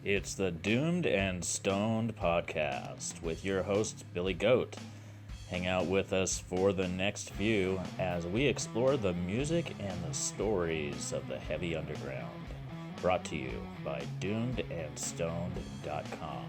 It's the Doomed and Stoned podcast with your host, Billy Goate. Hang out with us for the next few as we explore the music and the stories of the heavy underground. Brought to you by doomedandstoned.com.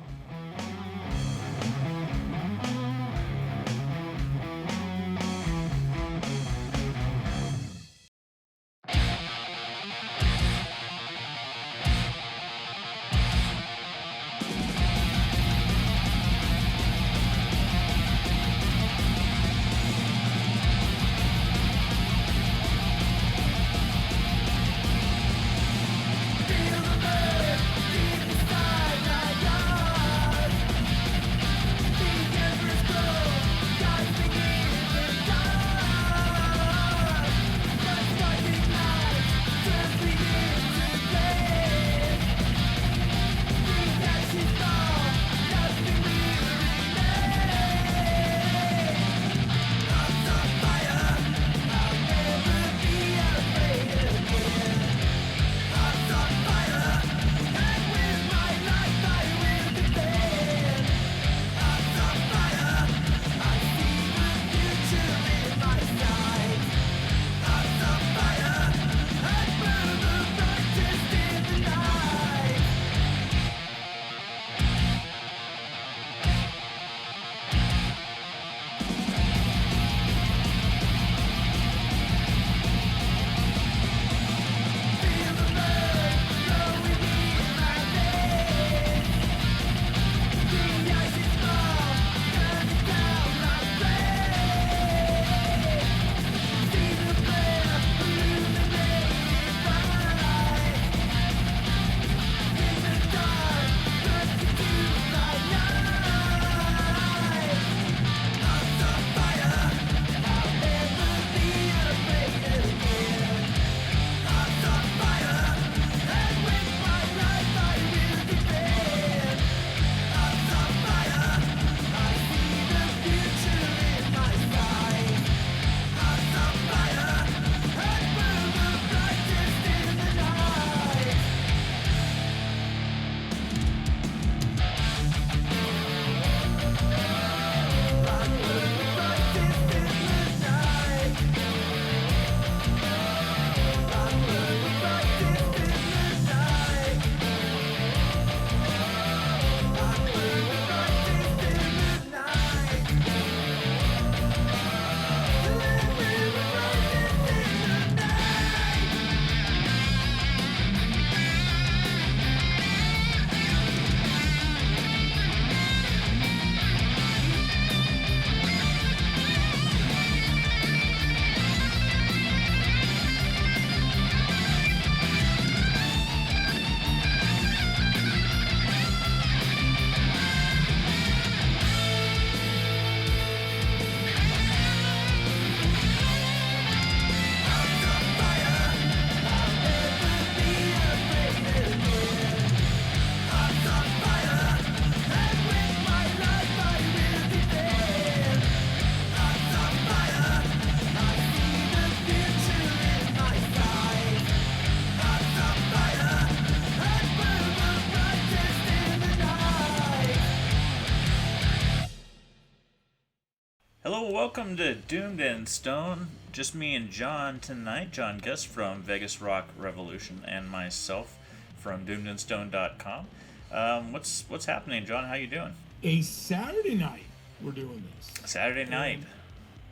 Hello, welcome to Doomed and Stone. Just me and John tonight. John Guest from Vegas Rock Revolution and myself from doomedandstoned.com. What's happening, John? How you doing? A Saturday night we're doing this. Saturday night.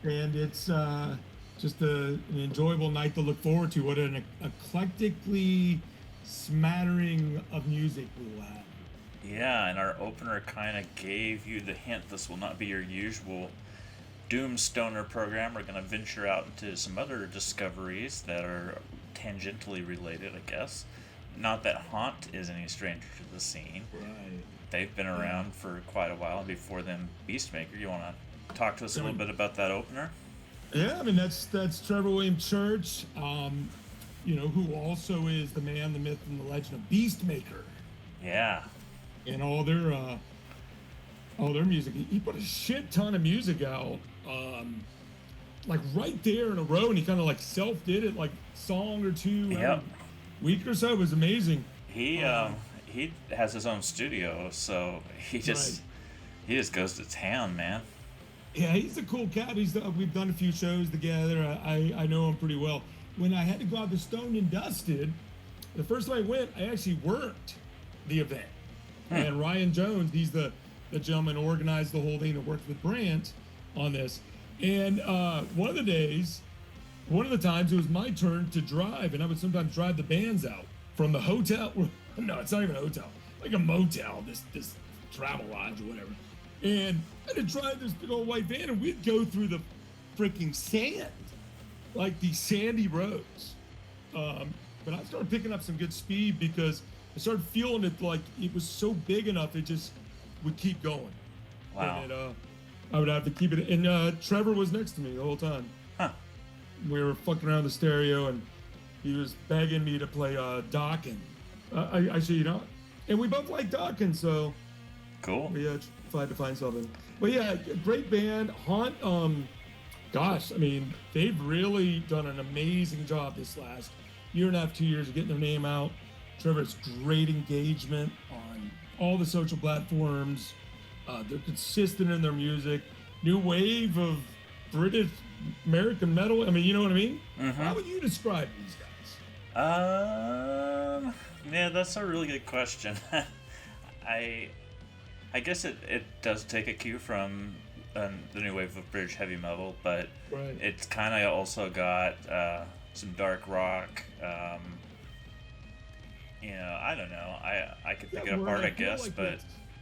And it's just an enjoyable night to look forward to. What an eclectically smattering of music we will have. Yeah, and our opener kind of gave you the hint this will not be your usual Doom Stoner program. We're going to venture out into some other discoveries that are tangentially related, I guess. Not that Haunt is any stranger to the scene. Right. They've been around for quite a while. Before them, Beastmaker. You want to talk to us a little bit about that opener? Yeah, I mean, that's Trevor William Church, who also is the man, the myth, and the legend of Beastmaker. Yeah. And all their music. He put a shit ton of music out. Like right there in a row, and he kind of like self did it, like song or two Yep. week or so. It was amazing. He he has his own studio, so he just goes to town, man. Yeah, he's a cool cat. We've done a few shows together. I know him pretty well. When I had to go out to Stoned and Dusted, the first time I went, I actually worked the event. And Ryan Jones, he's the gentleman who organized the whole thing that worked with Brant on this. And one of the times it was my turn to drive, and I would sometimes drive the bands out from the hotel. No, it's not even a hotel, like a motel, this travel lodge or whatever. And I had to drive this big old white van, and we'd go through the freaking sand, like these sandy roads. But I started picking up some good speed because I started feeling it like it was so big enough it just would keep going. Wow. And I would have to keep it. And Trevor was next to me the whole time. Huh. We were fucking around the stereo, and he was begging me to play Dokken. I said, you know, and we both like Dokken, so cool. We tried to find something. But yeah, great band. Haunt, gosh, I mean, they've really done an amazing job this last year and a half, 2 years of getting their name out. Trevor's great engagement on all the social platforms. They're consistent in their music. New wave of British American metal. I mean, you know what I mean? Mm-hmm. How would you describe these guys? Yeah, that's a really good question. I guess it does take a cue from the new wave of British heavy metal, but Right. it's kind of also got some dark rock. You know, I don't know. I could pick it apart, I guess, like but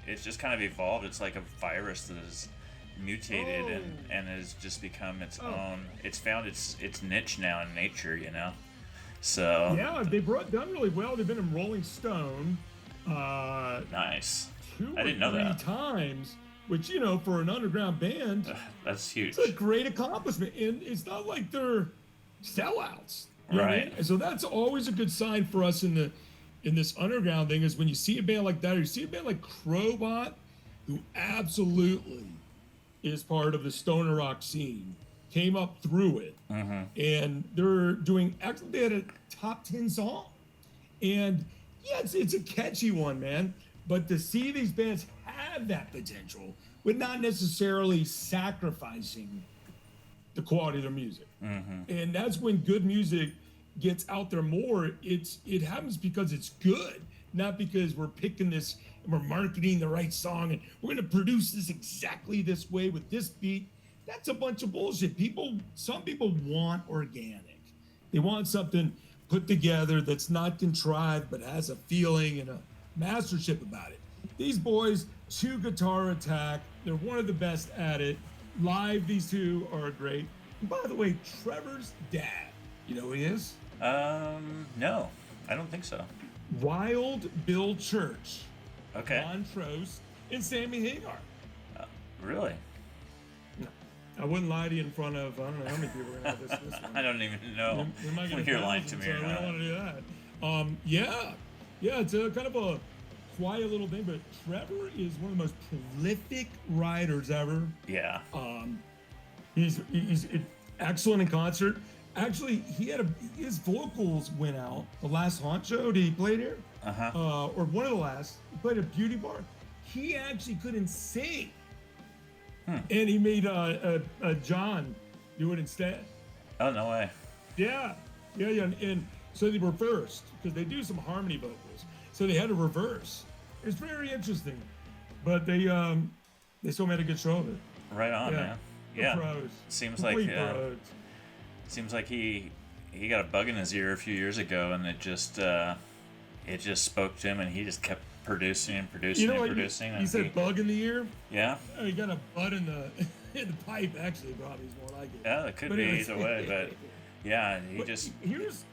it's just kind of evolved. It's like a virus that has mutated and has just become its own. It's found its niche now in nature, you know. So yeah, they've done really well. They've been in Rolling Stone. Nice. Two I didn't know or that. three times, which, you know, for an underground band, That's huge. it's a great accomplishment. And it's not like they're sellouts. You know what I Right. mean? And so that's always a good sign for us in this underground thing, is when you see a band like that, or you see a band like Crowbot, who absolutely is part of the stoner rock scene, came up through it, and they're doing actually, they had a top 10 song, and yeah, it's a catchy one, man. But to see these bands have that potential with not necessarily sacrificing the quality of their music, and that's when good music gets out there more. It happens because it's good, not because we're picking this and we're marketing the right song and we're going to produce this exactly this way with this beat. That's a bunch of bullshit. Some people want organic. They want something put together that's not contrived but has a feeling and a mastership about it. These boys, 2 guitar attack. They're one of the best at it. Live, these two are great. And by the way, Trevor's dad, you know who he is? No, I don't think so. Wild Bill Church, Okay. Montrose, and Sammy Hagar. Really? No, I wouldn't lie to you in front of, I don't know how many people are going to have this one. I don't even know. We might get when you're lying to me so or we don't not. want to do that. Yeah, it's a kind of a quiet little thing, but Trevor is one of the most prolific writers ever. Yeah. He's excellent in concert. Actually, his vocals went out the last Haunt show that he played here, or one of the last. He played at Beauty Bar. He actually couldn't sing, and he made John do it instead. Oh, no way. Yeah, and so they reversed because they do some harmony vocals, so they had to reverse. It's very interesting, but they still made a good show of it. Right on, man. Yeah. Pros. Seems Complete like pros. seems like he got a bug in his ear a few years ago, and it just spoke to him, and he just kept producing and producing You know and what? producing. You said bug in the ear. Yeah. Oh, you got a bud in the in the pipe. Actually, probably is more like it. Yeah, it could But be anyways- either way, but yeah, he just here's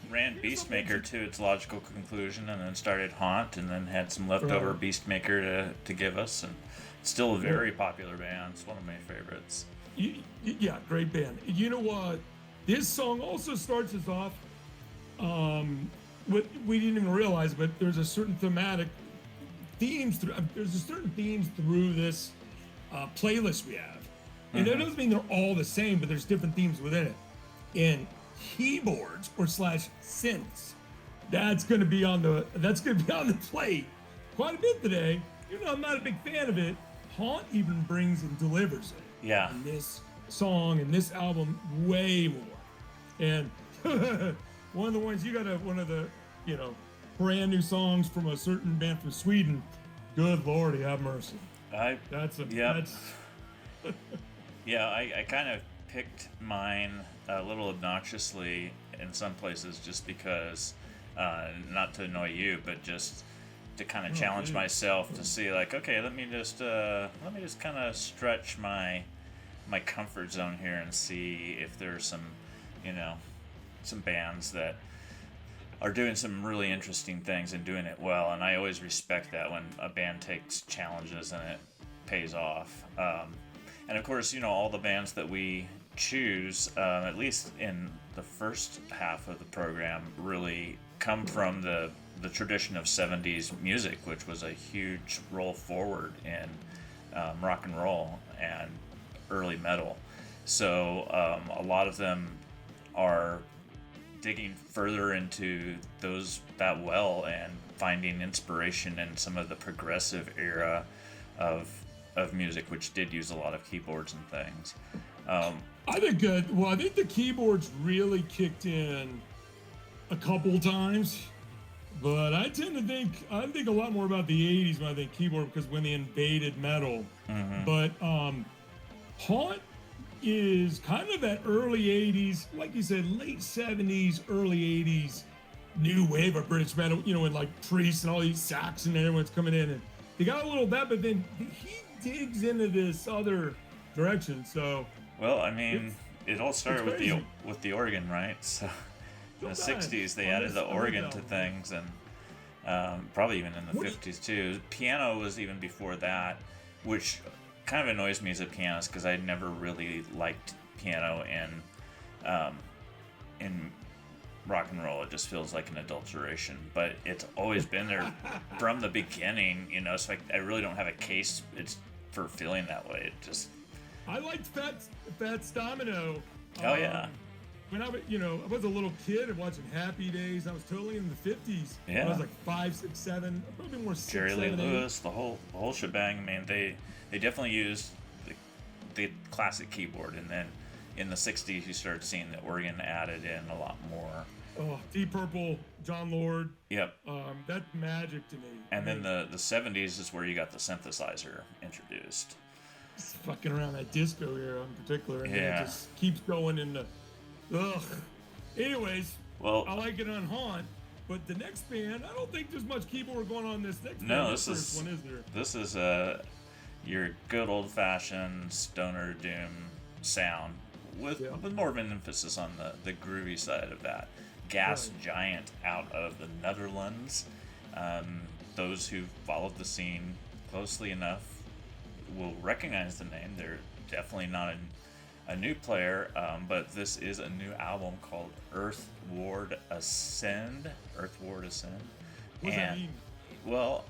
ran here's something Beastmaker to its logical conclusion, and then started Haunt, and then had some leftover Right. Beastmaker to give us, and it's still a very popular band. It's one of my favorites. yeah, great band. You know what? This song also starts us off. What we didn't even realize, but there's a certain thematic themes through. There's a certain themes through this playlist we have, and that doesn't mean they're all the same, but there's different themes within it. And keyboards or / synths that's going to be on the plate quite a bit today. Even though I'm not a big fan of it, Haunt even brings and delivers it. Yeah. In this song and this album, way more. And one of the ones one of the brand new songs from a certain band from Sweden. Good Lord, have mercy. Yeah, I kind of picked mine a little obnoxiously in some places just because, not to annoy you, but just to kind of challenge myself to see, like, okay, let me just kind of stretch my comfort zone here and see if there's some bands that are doing some really interesting things and doing it well. And I always respect that when a band takes challenges and it pays off. And of course, all the bands that we choose, at least in the first half of the program, really come from the tradition of 70s music, which was a huge roll forward in rock and roll and early metal. So a lot of them are digging further into that well and finding inspiration in some of the progressive era of music, which did use a lot of keyboards and things. I think the keyboards really kicked in a couple times, but I tend to think a lot more about the 80s when I think keyboard, because when they invaded metal. Mm-hmm. But Haunt is kind of that early 80s, like you said, late 70s, early 80s new wave of British metal, and like Priest and all these sax and everyone's coming in, and they got a little of that, but then he digs into this other direction. So, well, I mean, it all started with the organ, right? So in the 60s they added the organ to things, and probably even in the 50s too. Piano was even before that, which kind of annoys me as a pianist because I never really liked piano in rock and roll. It just feels like an adulteration, but it's always been there from the beginning, so I really don't have a case for feeling that way. It just, I liked Fats Domino. Oh yeah. When I was a little kid and watching Happy Days, I was totally in the 50s. Yeah. I was like 5, 6, 7, probably more 6, Jerry 7, Lee 8. Lewis, the whole shebang. I mean, they definitely used the classic keyboard, and then in the 60s you started seeing the organ added in a lot more. Oh, Deep Purple, John Lord. Yep. That's magic to me. And then the 70s is where you got the synthesizer introduced. Just fucking around that disco era in particular, and then Yeah. it just keeps going into. Ugh. Anyways, Well, I like it on Haunt, but the next band, I don't think there's much keyboard going on in this next no, band. this is One, is there? this is your good old-fashioned stoner doom sound with more of an emphasis on the groovy side of that. Gas Giant out of the Netherlands. Those who followed the scene closely enough will recognize the name. They're definitely not a new player, but this is a new album called Earthward Ascend. Earthward Ascend. What does that mean? Well,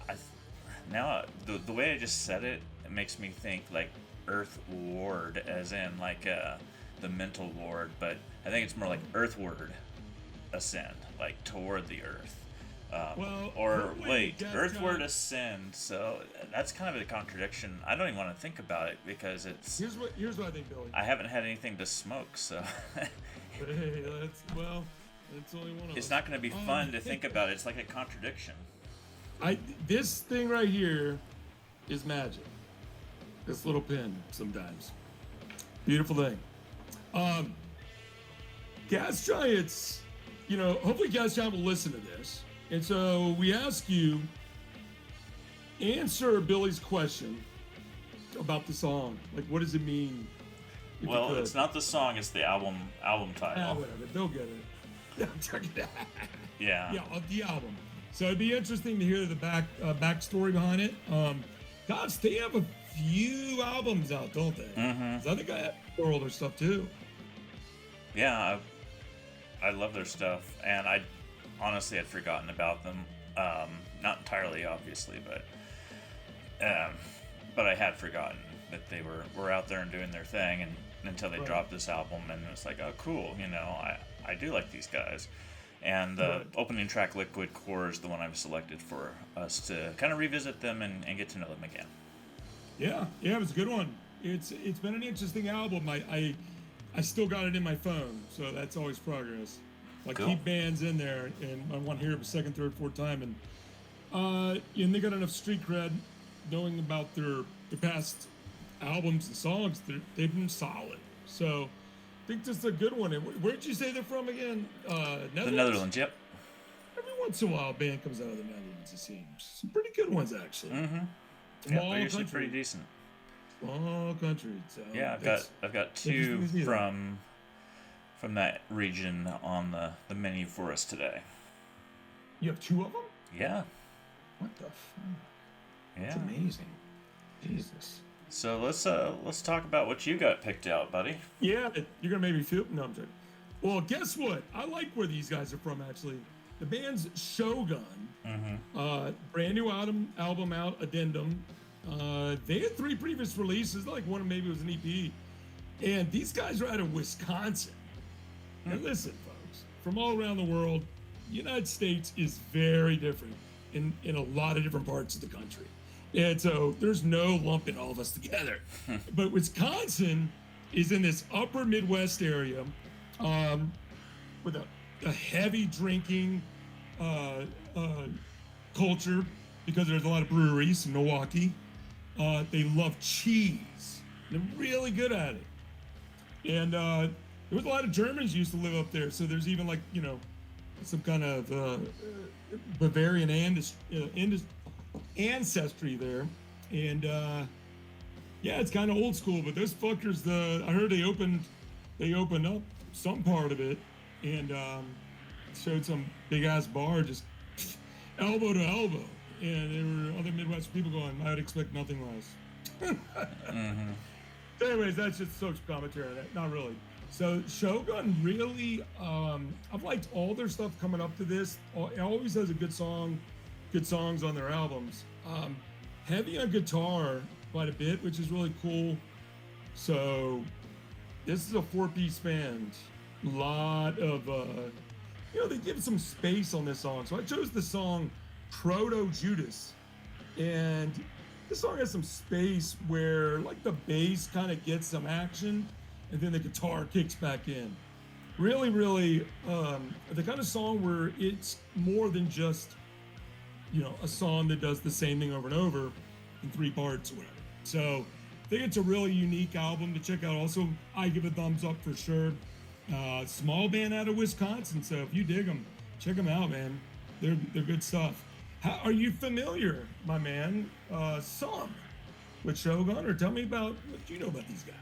now the way I just said it, it makes me think like Earth Ward, as in like the mental ward, but I think it's more like Earthward Ascend, like toward the earth. Earthward Ascend. So that's kind of a contradiction. I don't even want to think about it because it's. Here's what I think, Billy. I haven't had anything to smoke, so. Hey, that's only one of It's us. not going to be fun to think about. It's like a contradiction. This thing right here is magic. This little pin, sometimes. Beautiful thing. Gas Giants, hopefully Gas Giant will listen to this. And so we ask you, answer Billy's question about the song. Like, what does it mean? Well, it's not the song, it's the album title. Whatever, they'll get it. Yeah. Yeah, of the album. So it'd be interesting to hear the backstory behind it. Gosh, they have a few albums out, don't they? Mm-hmm. 'Cause I think I have all their stuff too. Yeah, I love their stuff, and I honestly had forgotten about them. Not entirely, obviously, but I had forgotten that they were out there and doing their thing, and until they dropped this album, and it was like, oh, cool, I do like these guys. And the opening track, Liquid Core, is the one I've selected for us to kind of revisit them and get to know them again. Yeah, it was a good one. It's been an interesting album. I still got it in my phone, so that's always progress. Like, cool. Keep bands in there, and I want to hear it a second, third, fourth time. And they got enough street cred, knowing about their past albums and songs. They've been solid. So I think this is a good one. And where'd you say they're from again? Netherlands? The Netherlands, yep. Every once in a while, a band comes out of the Netherlands, it seems. Some pretty good ones, actually. Mm-hmm. Small Yeah, they're usually country. pretty decent. Small country. So Yeah, I've got two from that region on the menu for us today. You have two of them? Yeah. What the fuck? Yeah. That's amazing. Jesus. So let's talk about what you got picked out, buddy. Yeah, you're gonna make me feel. No, I'm joking. Well, guess what? I like where these guys are from. Actually, the band's Shogun. Mm-hmm. Brand new album out, Addendum. They had 3 previous releases. Like one of maybe was an EP. And these guys are out of Wisconsin. And listen, folks, from all around the world, the United States is very different in a lot of different parts of the country. And so there's no lumping all of us together. But Wisconsin is in this upper Midwest area with a heavy drinking culture because there's a lot of breweries in Milwaukee. They love cheese. They're really good at it. And there was a lot of Germans used to live up there. So there's even some kind of Bavarian ancestry there. And yeah, it's kind of old school, but those fuckers, I heard they opened up some part of it and showed some big ass bar just elbow to elbow. And there were other Midwest people going, I would expect nothing less. Mm-hmm. So anyways, that's just social commentary on that. Not really. So Shogun really, I've liked all their stuff coming up to this. It always has a good songs on their albums. Heavy on guitar quite a bit, which is really cool. So this is a 4-piece band. A lot of, they give some space on this song. So I chose the song Proto-Judas. And this song has some space where like the bass kind of gets some action and then the guitar kicks back in. Really, really, the kind of song where it's more than just, a song that does the same thing over and over in 3 parts or whatever. So I think it's a really unique album to check out. Also, I give a thumbs up for sure. Small band out of Wisconsin, so if you dig them, check them out, man. They're good stuff. Are you familiar, my man, some with Shogun, or tell me about what you know about these guys?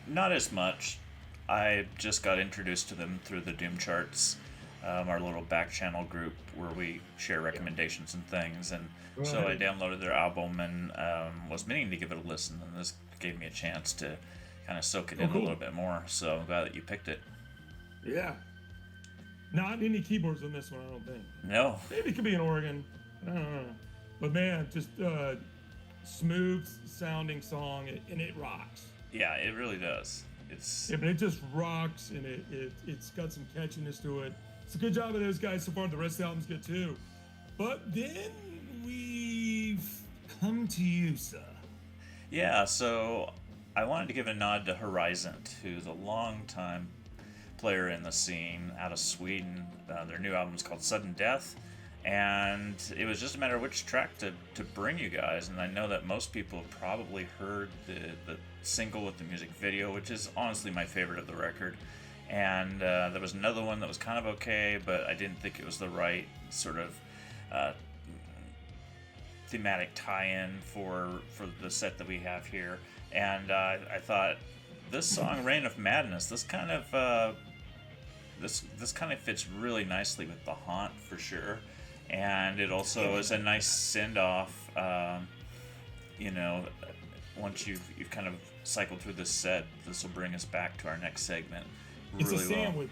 Not as much. I just got introduced to them through the Doom Charts, our little back channel group where we share recommendations and things. And so I downloaded their album and was meaning to give it a listen. And this gave me a chance to kind of soak it in a little bit more. So I'm glad that you picked it. Yeah. Not any keyboards on this one, I don't think. No. Maybe it could be an organ. I don't know. But man, just smooth sounding song, and it rocks. Yeah, it really does. Yeah, but it just rocks, and it's got some catchiness to it. It's a good job of those guys so far. The rest of the album's good too. But then we've come to you, sir. Yeah, so I wanted to give a nod to Horisont, who's a long-time player in the scene out of Sweden. Their new album is called Sudden Death, and it was just a matter of which track to bring you guys. And I know that most people have probably heard the single with the music video, which is honestly my favorite of the record. And there was another one that was kind of okay, but I didn't think it was the right sort of thematic tie-in for the set that we have here. And I thought this song, Reign of Madness, this kind of fits really nicely with The Haunt for sure. And it also is a nice send-off, once you've kind of cycled through this set, this will bring us back to our next segment really It's a sandwich.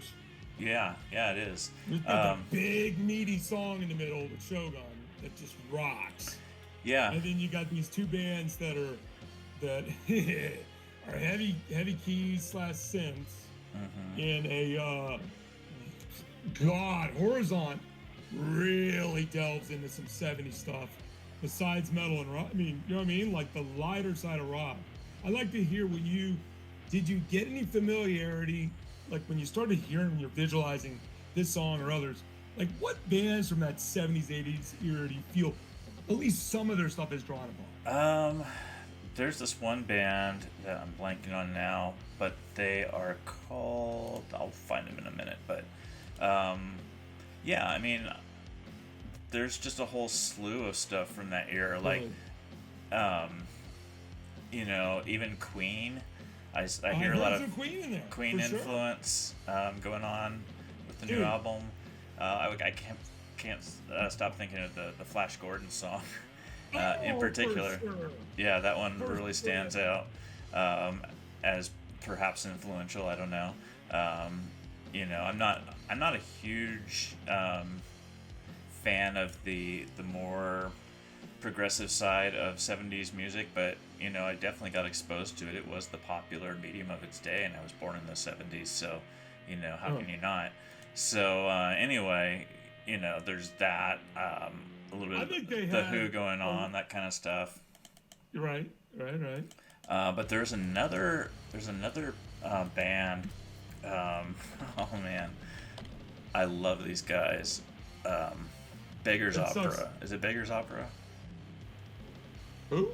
well. Yeah, it is. There's a big, meaty song in the middle with Shogun that just rocks. Yeah. And then you got these 2 bands that are heavy keys / synths in a God, Horizont really delves into some 70s stuff besides metal and rock. I mean, you know what I mean? Like the lighter side of rock. I'd like to hear did you get any familiarity, like when you started hearing, when you're visualizing this song or others, like what bands from that 70s, 80s era do you feel at least some of their stuff is drawn upon? There's this one band that I'm blanking on now, but they are called, I'll find them in a minute, but yeah, I mean, there's just a whole slew of stuff from that era, like, you know, even Queen. I hear a lot of Queen in there, Queen influence going on with the new album. I can't stop thinking of the Flash Gordon song in particular. Sure. Yeah, that one really stands out as perhaps influential. I don't know. You know, I'm not a huge fan of the more progressive side of 70s music, but you know, I definitely got exposed to it. It was the popular medium of its day, and I was born in the 70s, so you know, how can you not? So anyway, you know, there's that, a little bit of the Who going on, that kind of stuff. Right. But there's another band. Oh man, I love these guys. Beggar's Opera. Is it Beggar's Opera? Who?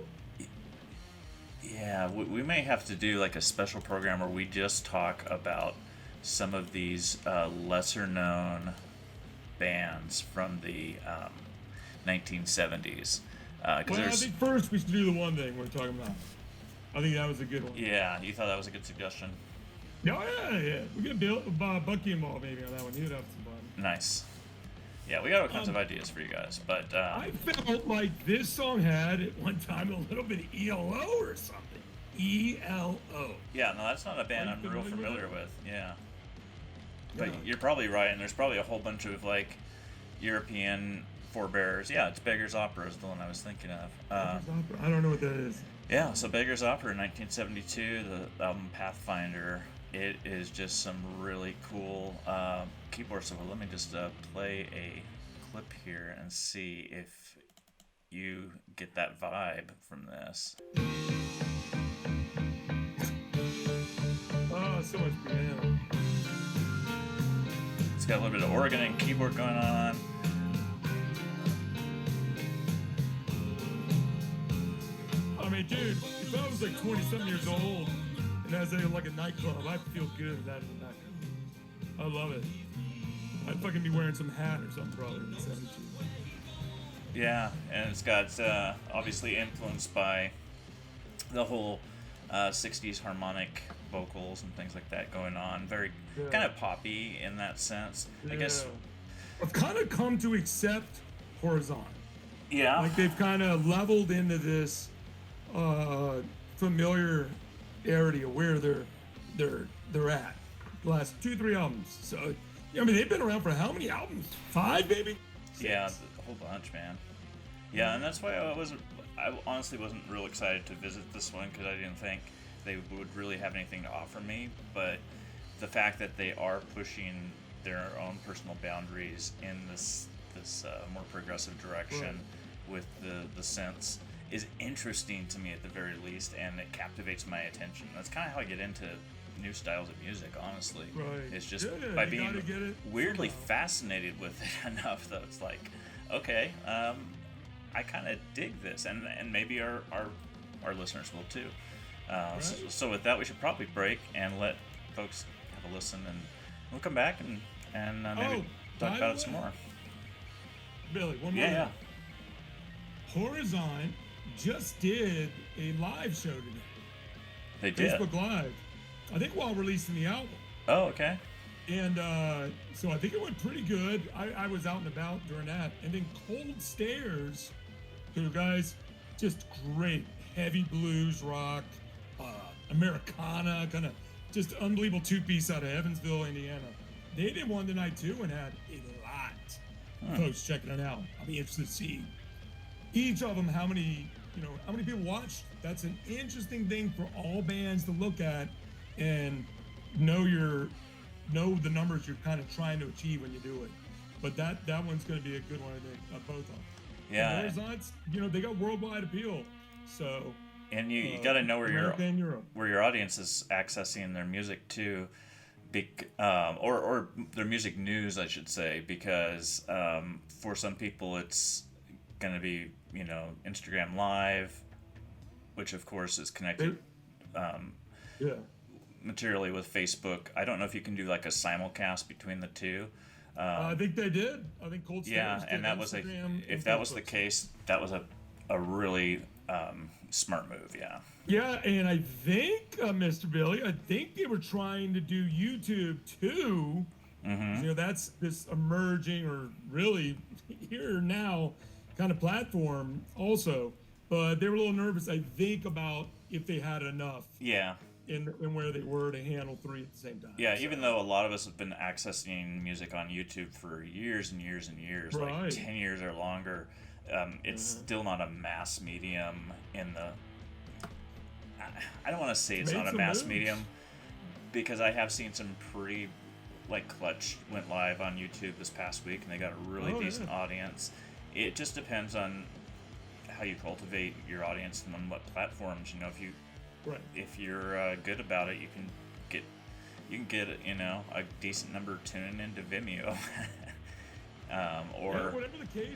Yeah, we may have to do like a special program where we just talk about some of these lesser known bands from the 1970s. Well, I think first we should do the one thing we're talking about. I think that was a good one. Yeah, you thought that was a good suggestion? Yeah. We get Bucky involved maybe on that one. He'd have some fun. Nice. Yeah, we got all kinds of ideas for you guys, but I felt like this song had at one time a little bit of ELO or something. ELO. Yeah, no, that's not a band I'm real familiar with. Yeah. But you're probably right, and there's probably a whole bunch of like European forebears. Yeah, it's Beggar's Opera is the one I was thinking of. I don't know what that is. Yeah, so Beggar's Opera in 1972, the album Pathfinder. It is just some really cool keyboard stuff. Let me just play a clip here and see if you get that vibe from this. Oh, so much piano. It's got a little bit of organ and keyboard going on. I mean, dude, if I was like 20-something years old and I was at like a nightclub, I'd feel good with that in the background. I love it. I'd fucking be wearing some hat or something probably in the 70s. Yeah, and it's got obviously influenced by the whole 60s harmonic vocals and things like that going on. Very kind of poppy in that sense. I guess I've kind of come to accept Horizont. Yeah. Like they've kind of leveled into this familiar area where they're at. The last 2-3 albums. So I mean, they've been around for how many albums? 5, maybe? 6? Yeah, a whole bunch, man. Yeah, and that's why I honestly wasn't real excited to visit this one because I didn't think they would really have anything to offer me. But the fact that they are pushing their own personal boundaries in this more progressive direction with the synths is interesting to me at the very least, and it captivates my attention. That's kind of how I get into new styles of music, honestly. Right. It's just by being weirdly fascinated with it enough that it's like, okay, I kind of dig this, and maybe our listeners will too. So with that, we should probably break and let folks have a listen, and we'll come back and maybe talk about it some more. Billy, one more. Yeah. Horizont just did a live show today. They did. Facebook Live. I think while releasing the album. Oh, okay. And so I think it went pretty good. I was out and about during that. And then Cold Stairs, who guys, just great heavy blues rock, Americana, kind of just unbelievable two-piece out of Evansville, Indiana. They did one tonight too and had a lot of folks checking it out. I'll be interested to see each of them how many people watched. That's an interesting thing for all bands to look at and know your know the numbers you're kind of trying to achieve when you do it. But that one's going to be a good one, I think, both of them. Yeah. Horizonts, they got worldwide appeal, so. And you got to know where your audience is accessing their music too, or their music news, I should say, because for some people it's going to be Instagram Live, which of course is connected materially with Facebook. I don't know if you can do like a simulcast between the two. I think they did. I think Cold Stairs did. And that was if that was the case, that was a really smart move. Yeah, and I think, Mr. Billy, they were trying to do YouTube too. Mm-hmm. That's this emerging or really here now kind of platform also. But they were a little nervous, I think, about if they had enough. Yeah. In where they were to handle three at the same time. Yeah, even though a lot of us have been accessing music on YouTube for years and years and years, right. like 10 years or longer, it's still not a mass medium in the... I don't want to say it's not a mass medium, because I have seen some pretty... Like Clutch went live on YouTube this past week, and they got a really decent audience. It just depends on how you cultivate your audience and on what platforms. If you're good about it, you can get a decent number tuning into Vimeo or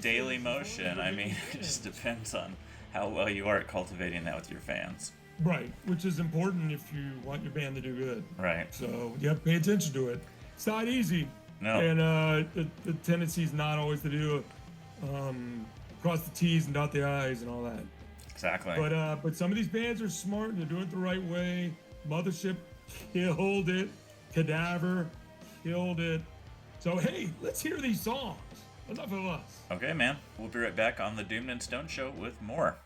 Daily Motion. I mean, it just depends on how well you are at cultivating that with your fans. Right, which is important if you want your band to do good. Right. So you have to pay attention to it. It's not easy. No. And the tendency is not always to do cross the T's and dot the I's and all that. Exactly. But some of these bands are smart and they're doing it the right way. Mothership killed it. Cadaver killed it. So hey, let's hear these songs. Enough of us. Okay, man. We'll be right back on the Doomed and Stone Show with more.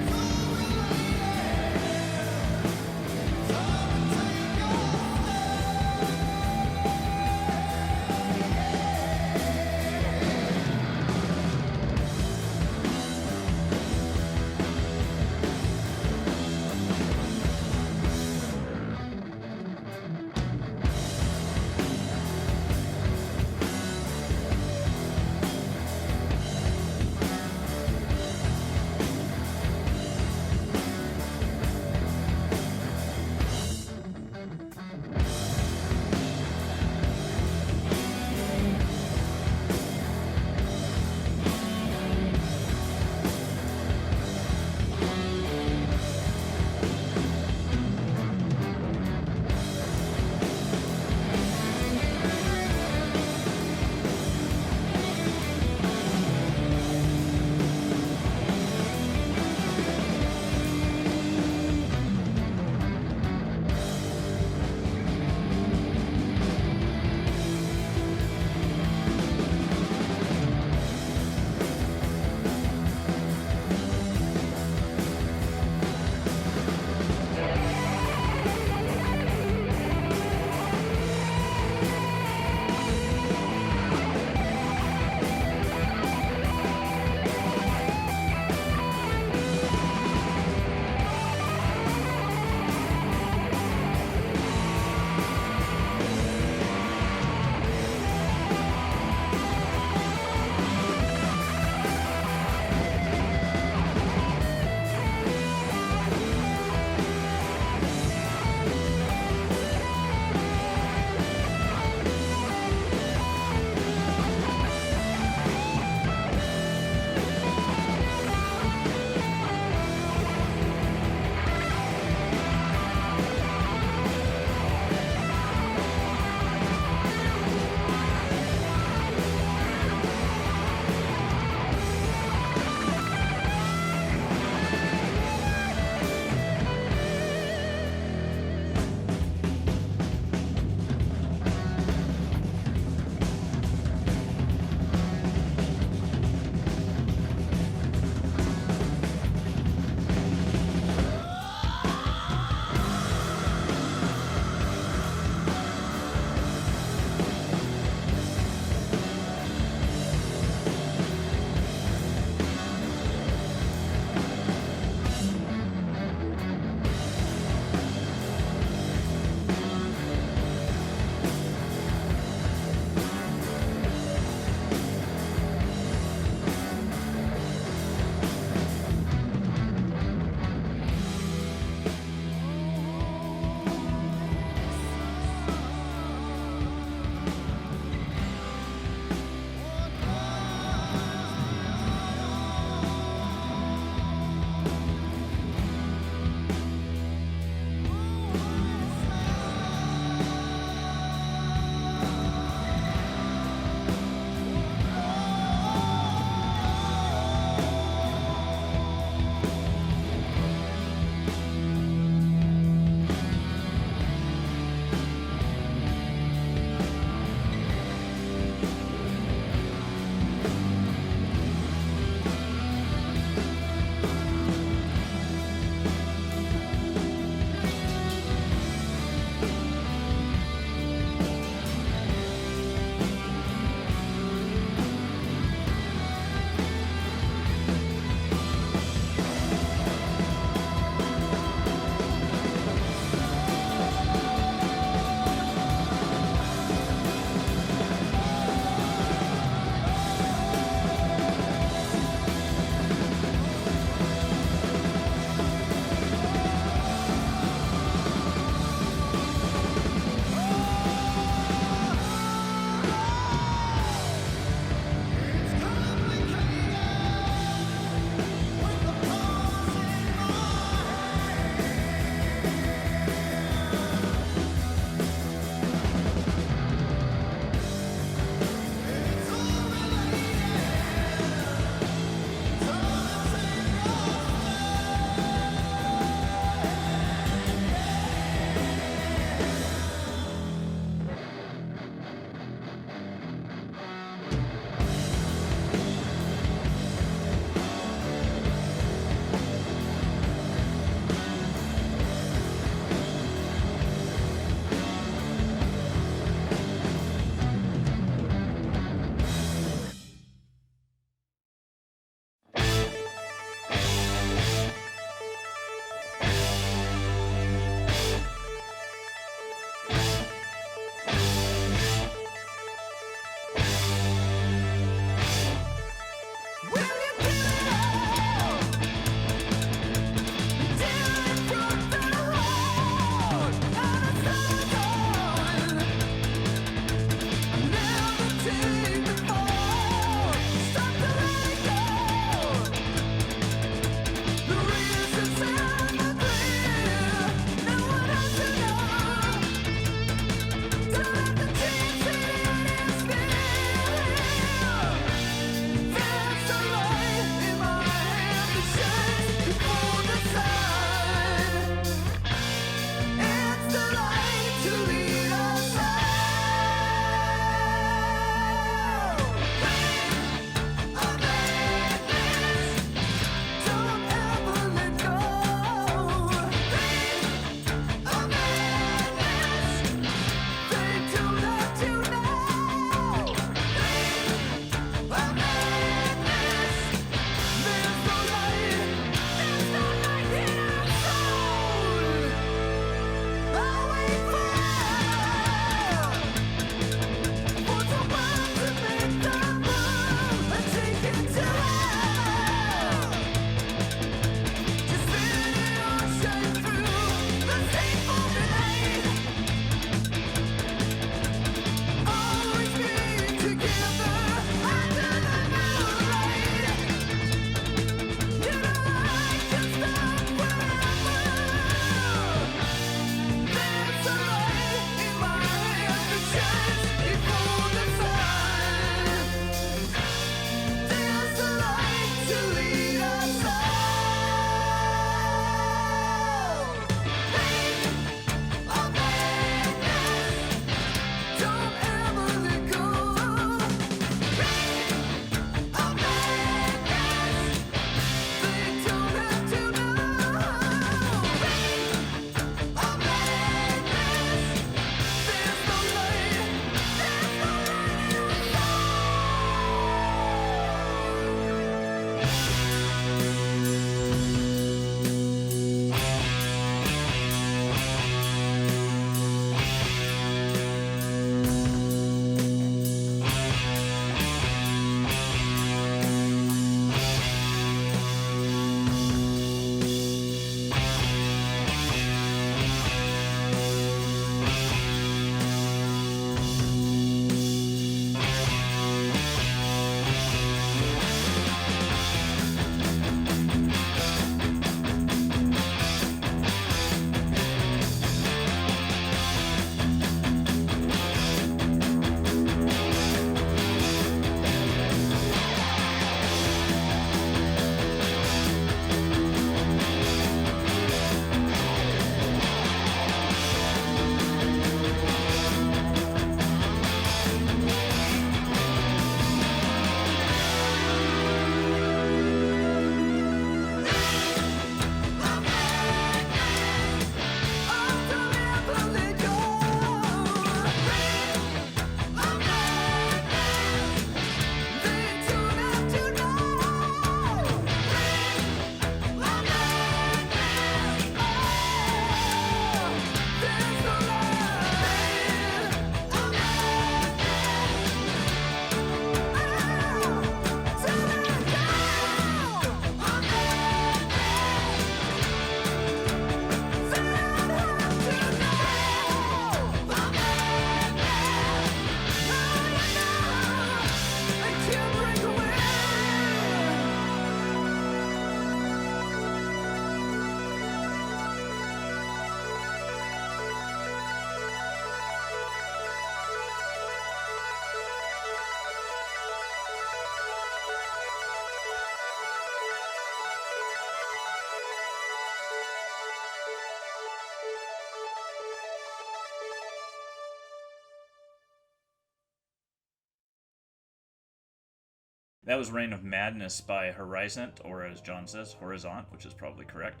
That was Reign of Madness by Horisont, or as John says, Horisont, which is probably correct,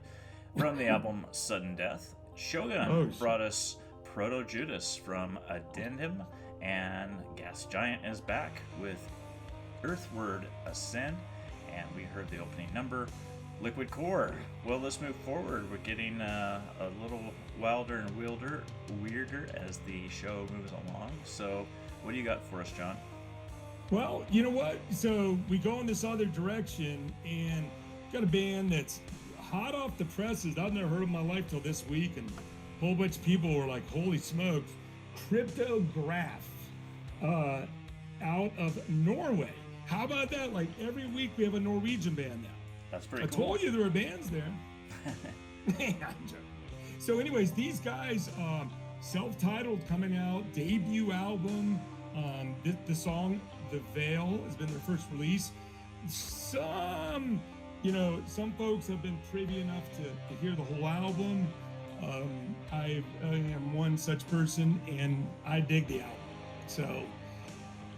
from the album Sudden Death. Shogun brought us Proto-Judas from Addendum, and Gas Giant is back with Earthward Ascend, and we heard the opening number, Liquid Core. Well, let's move forward. We're getting a little wilder and weirder as the show moves along. So, what do you got for us, John? Well, you know what? So we go in this other direction, and got a band that's hot off the presses. I've never heard of my life till this week, and a whole bunch of people were like, "Holy smokes!" Kryptograf, out of Norway. How about that? Like every week we have a Norwegian band now. That's pretty cool. I told you there were bands there. So, anyways, these guys, self-titled, coming out, debut album. The song "The Veil" has been their first release. Some folks have been privy enough to hear the whole album. I am one such person, and I dig the album. So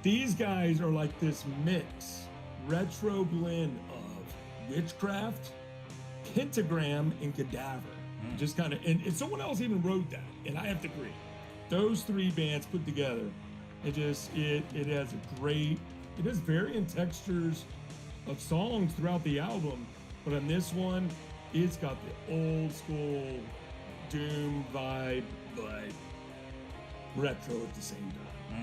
these guys are like this mix, retro blend of witchcraft, pentagram, and cadaver. Just kind of, and someone else even wrote that, and I have to agree. Those three bands put together, it has varying textures of songs throughout the album, but on this one, it's got the old school doom vibe, but retro at the same time.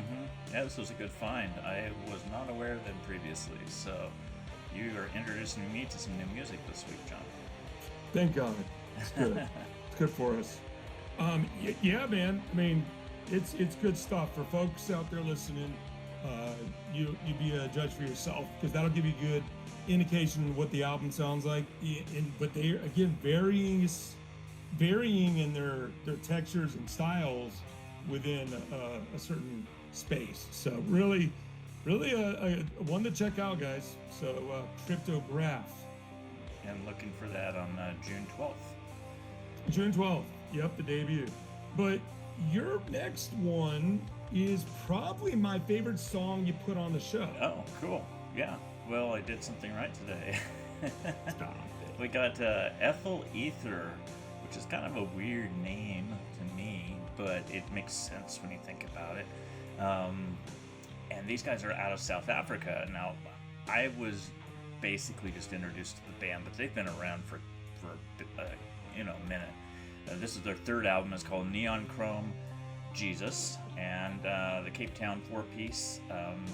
Yeah, this was a good find. I was not aware of them previously, so you are introducing me to some new music this week, John. Thank God. It's good. It's good for us. Yeah, man. I mean, it's good stuff for folks out there listening. You be a judge for yourself, because that'll give you a good indication of what the album sounds like. But they are, again, varying in their textures and styles within a certain space. So really a one to check out, guys. So Kryptograf. And looking for that on June 12th. June 12th. Yep, the debut. But your next one is probably my favorite song you put on the show. Oh, cool. Yeah. Well, I did something right today. Stop it. We got Ethyl Ether, which is kind of a weird name to me, but it makes sense when you think about it. And these guys are out of South Africa. Now, I was basically just introduced to the band, but they've been around for a minute. This is their third album. It's called Neon Chrome Jesus, and the Cape Town 4-piece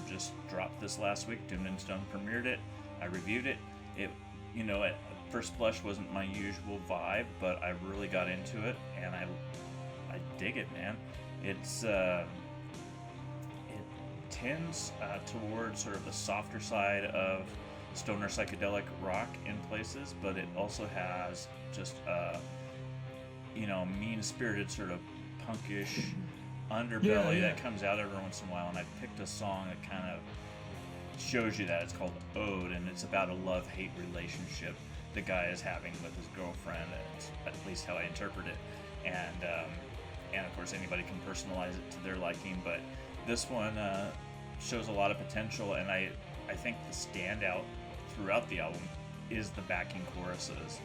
just dropped this last week. Doomed and Stone premiered it. I reviewed it. It, at first blush wasn't my usual vibe, but I really got into it, and I dig it, man. It's it tends towards sort of the softer side of stoner psychedelic rock in places, but it also has just mean-spirited sort of punkish underbelly that comes out every once in a while. And I picked a song that kind of shows you that. It's called Ode, and it's about a love-hate relationship the guy is having with his girlfriend. It's at least how I interpret it, and of course anybody can personalize it to their liking, but this one shows a lot of potential, and I think the standout throughout the album is the backing choruses,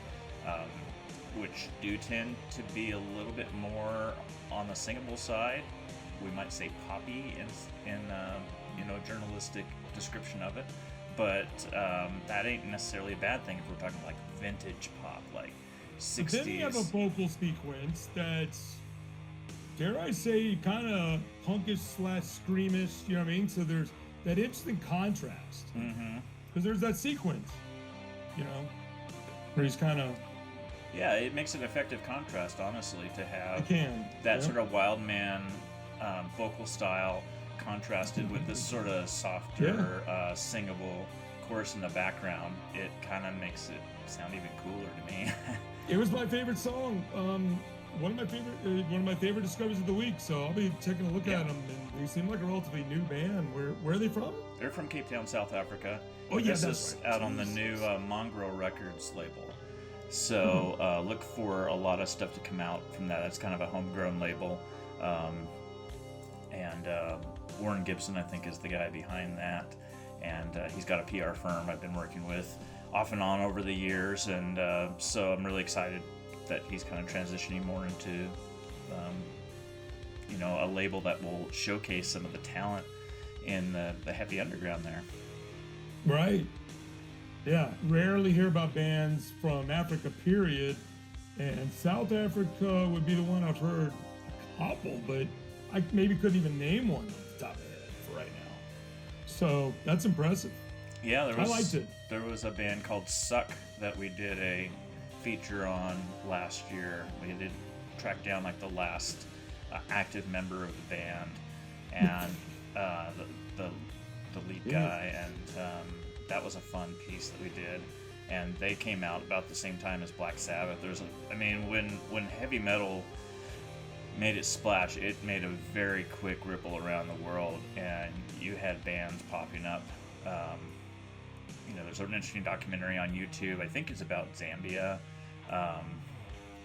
which do tend to be a little bit more on the singable side. We might say poppy in journalistic description of it, but that ain't necessarily a bad thing if we're talking like vintage pop, like 60s. Then you have a vocal sequence that's, dare I say, kind of punkish / screamish, you know what I mean? So there's that interesting contrast. Because there's that sequence, where he's kind of... Yeah, it makes an effective contrast, honestly, to have that sort of wild man vocal style contrasted with this sort of softer, singable chorus in the background. It kind of makes it sound even cooler to me. It was my favorite song. One of my favorite discoveries of the week. So I'll be taking a look at them. And they seem like a relatively new band. Where are they from? They're from Cape Town, South Africa. Oh yeah, this is right. Out on the new Mongrel Records label. So look for a lot of stuff to come out from that. It's kind of a homegrown label. And Warren Gibson, I think, is the guy behind that. and he's got a PR firm I've been working with off and on over the years, and so I'm really excited that he's kind of transitioning more into a label that will showcase some of the talent in the heavy underground there. Right. Yeah, rarely hear about bands from Africa, period. And South Africa would be the one I've heard a couple, but I maybe couldn't even name one off the top of my head for right now. So that's impressive. Yeah, I liked it. There was a band called Suck that we did a feature on last year. We did track down like the last active member of the band, and the lead guy, and that was a fun piece that we did. And they came out about the same time as Black Sabbath. When heavy metal made its splash, it made a very quick ripple around the world, and you had bands popping up. There's an interesting documentary on YouTube. I think it's about Zambia,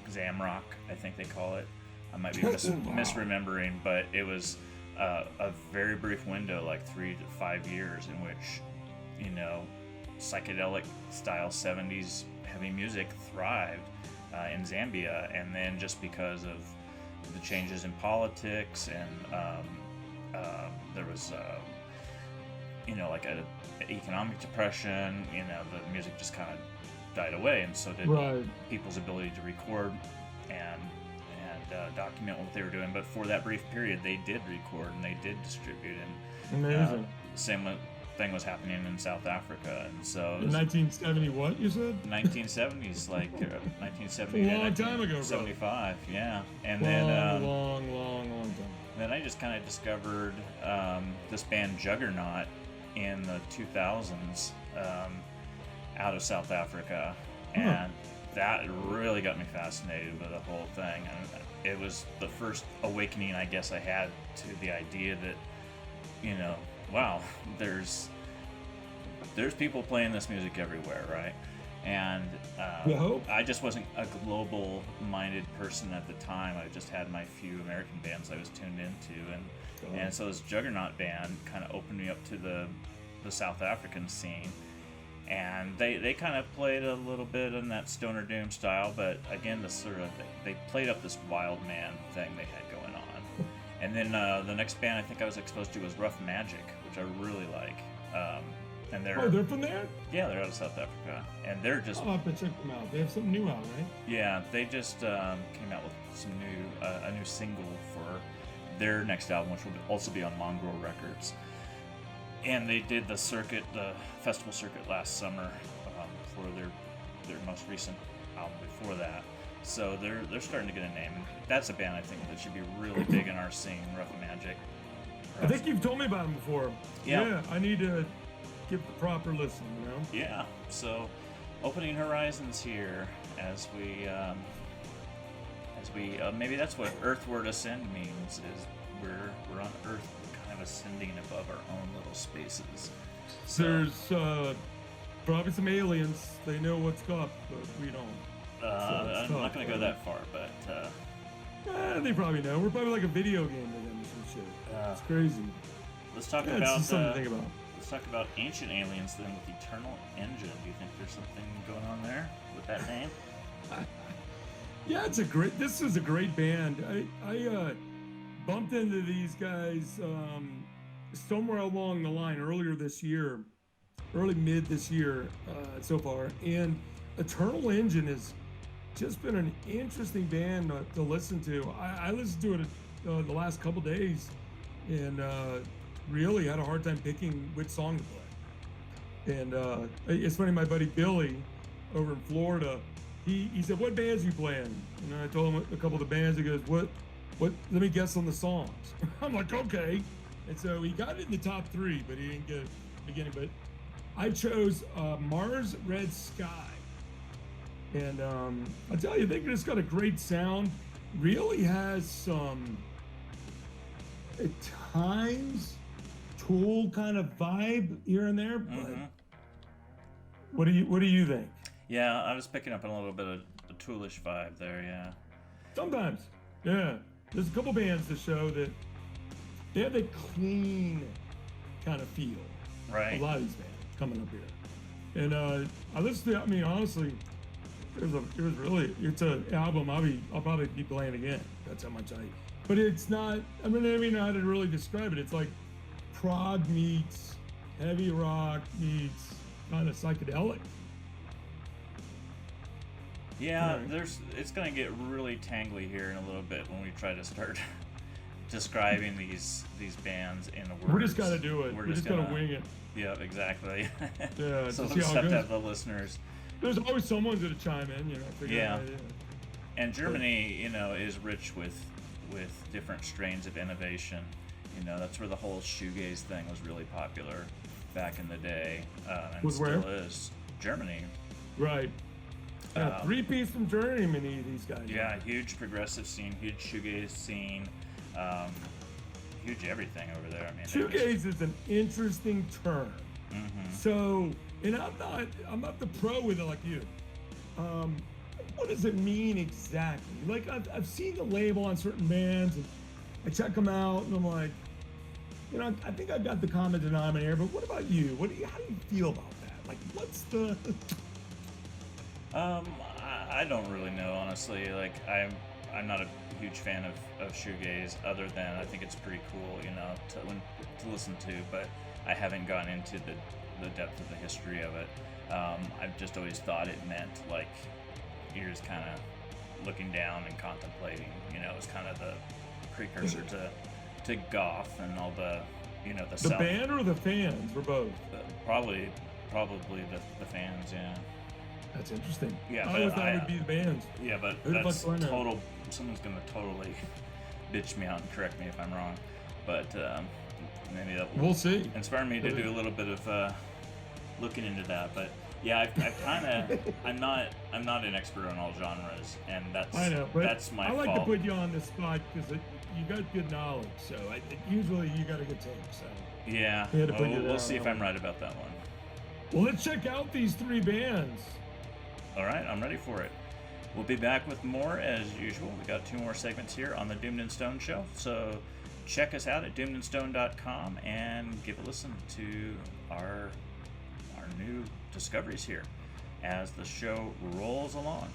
Zamrock, I think they call it. I might be misremembering, but it was a very brief window, like 3 to 5 years, in which, psychedelic style 70s heavy music thrived in Zambia, and then just because of the changes in politics and there was like an economic depression, the music just kind of died away, and so did people's ability to record and document what they were doing. But for that brief period, they did record and they did distribute, and amazing. Same thing was happening in South Africa, and so in 1970, what you said? 1970s, like 1970 a long time ago, 75, yeah. And long time. Then I just kind of discovered this band Juggernaut in the 2000s out of South Africa, and that really got me fascinated with the whole thing. And it was the first awakening, I guess, I had to the idea that, wow, there's people playing this music everywhere, right? And I just wasn't a global-minded person at the time. I just had my few American bands I was tuned into, and so this Juggernaut band kind of opened me up to the South African scene. And they kind of played a little bit in that stoner doom style, but again, they played up this wild man thing they had going on. And then the next band I think I was exposed to was Rough Magic, which I really like. And they're from there? Yeah, they're out of South Africa, and they're just. I'll have to check them out. They have something new out, right? Yeah, they just came out with a new single for their next album, which will also be on Mongrel Records. And they did the festival circuit last summer for their most recent album before that. So they're starting to get a name. That's a band I think that should be really big in our scene, Rough Magic. I think you've told me about them before. Yeah, I need to give the proper listen, Yeah, so opening horizons here as we maybe that's what Earthward Ascend means, is we're on Earth kind of ascending above our own little spaces. So, there's probably some aliens. They know what's up, but we don't. I'm not going to go that far, but they probably know. We're probably like a video game to them or some shit. It's crazy. Let's talk about something to think about. Let's talk about ancient aliens then with Eternal Engine. Do you think there's something going on there with that name? Yeah, this is a great band. I bumped into these guys somewhere along the line early mid this year so far, and Eternal Engine has just been an interesting band to listen to. I listened to it the last couple days, and really had a hard time picking which song to play. And it's funny, my buddy Billy over in Florida, he said, "What bands are you playing?" And I told him a couple of the bands. He goes, "What? Let me guess on the songs." I'm like, "Okay." And so he got it in the top 3, but he didn't get it at the beginning. But I chose Mars Red Sky. And I'll tell you, they just got a great sound. Really has some, at times, Tool kind of vibe here and there. But what do you think? Yeah, I was picking up on a little bit of the Toolish vibe there. Yeah. Sometimes, yeah. There's a couple bands to show that they have a clean kind of feel. Right. A lot of these bands coming up here. And I listened to, I mean, honestly, it's an album I'll probably be playing again. That's how much but it's not, I mean, I don't know how to really describe it. It's like prog meets heavy rock meets kind of psychedelic. Yeah, it's going to get really tangly here in a little bit when we try to start describing these bands in words. We're just got to do it. We're just going to wing it. Yeah, exactly. Yeah, so we'll just have to have the listeners. There's always someone to chime in, figure out. Yeah. And Germany, is rich with different strains of innovation. That's where the whole shoegaze thing was really popular back in the day, and still is. Germany. Right. Yeah, 3-piece from Germany, these guys. Yeah, huge progressive scene, huge shoegaze scene, huge everything over there. I mean, shoegaze is an interesting term. Mm-hmm. So, and I'm not the pro with it like you. What does it mean exactly? Like I've seen the label on certain bands, and I check them out, and I'm like, I think I've got the common denominator. But what about you? How do you feel about that? Like, what's the? I don't really know, honestly. Like, I'm not a huge fan of shoegaze, other than I think it's pretty cool, to listen to. But I haven't gone into the depth of the history of it. I've just always thought it meant like you're just kind of looking down and contemplating. It's kind of the precursor to goth and all the the band or the fans or both. Probably the fans, yeah. That's interesting. Yeah, I always thought it would be the bands. Yeah, but that's total. Someone's gonna totally bitch me out and correct me if I'm wrong, but maybe that will we'll see. Inspire me to do a little bit of looking into that. But yeah, I've kind of I'm not an expert on all genres, and that's my fault. I like to put you on the spot because you got good knowledge. So usually you got a good take. So yeah, we'll see if I'm right about that one. Well, let's check out these 3 bands. All right, I'm ready for it. We'll be back with more as usual. We got 2 more segments here on the Doomed and Stone Show. So check us out at doomedandstone.com and give a listen to our new discoveries here as the show rolls along.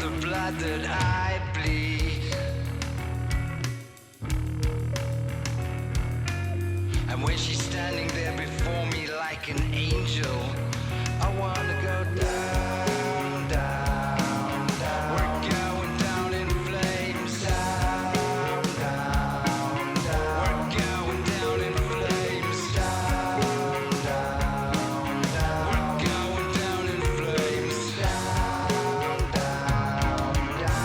the blood that I bleed. And when she's standing there before me like an angel, I wanna go down, down, down. We're going down in flames. Down, down, down. We're going down in flames. Down, down, down. We're going down in flames. Down, down, down.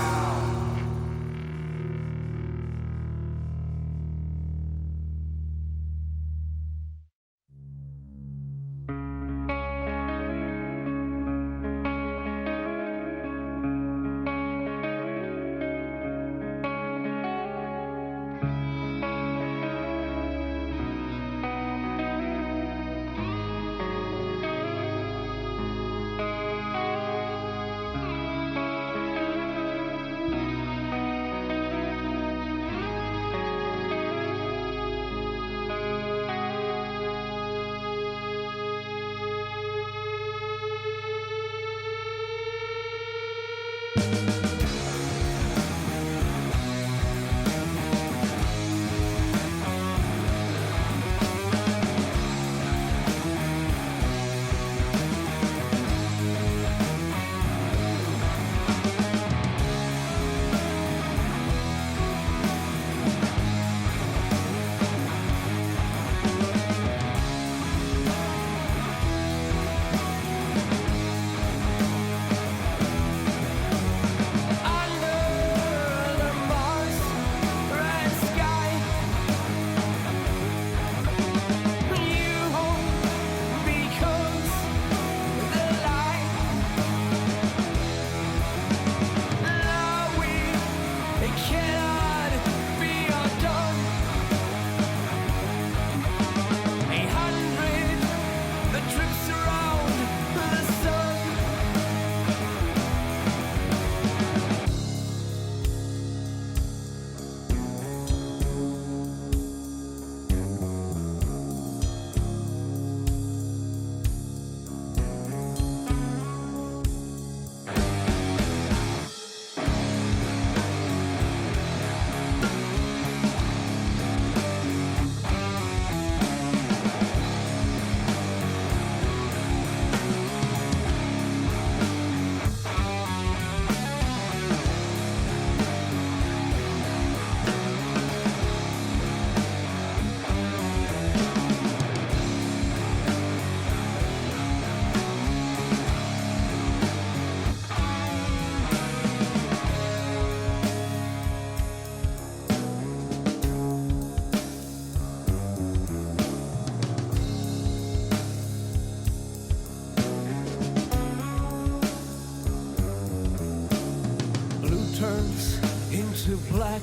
Turns into black.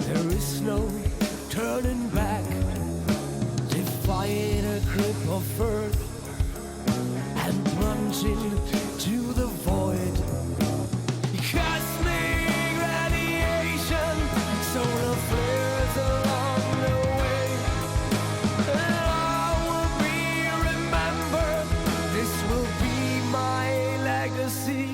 There is no turning back. Defying a grip of earth and plunging to the void. Cosmic radiation, solar flares along the way. And I will be remembered. This will be my legacy.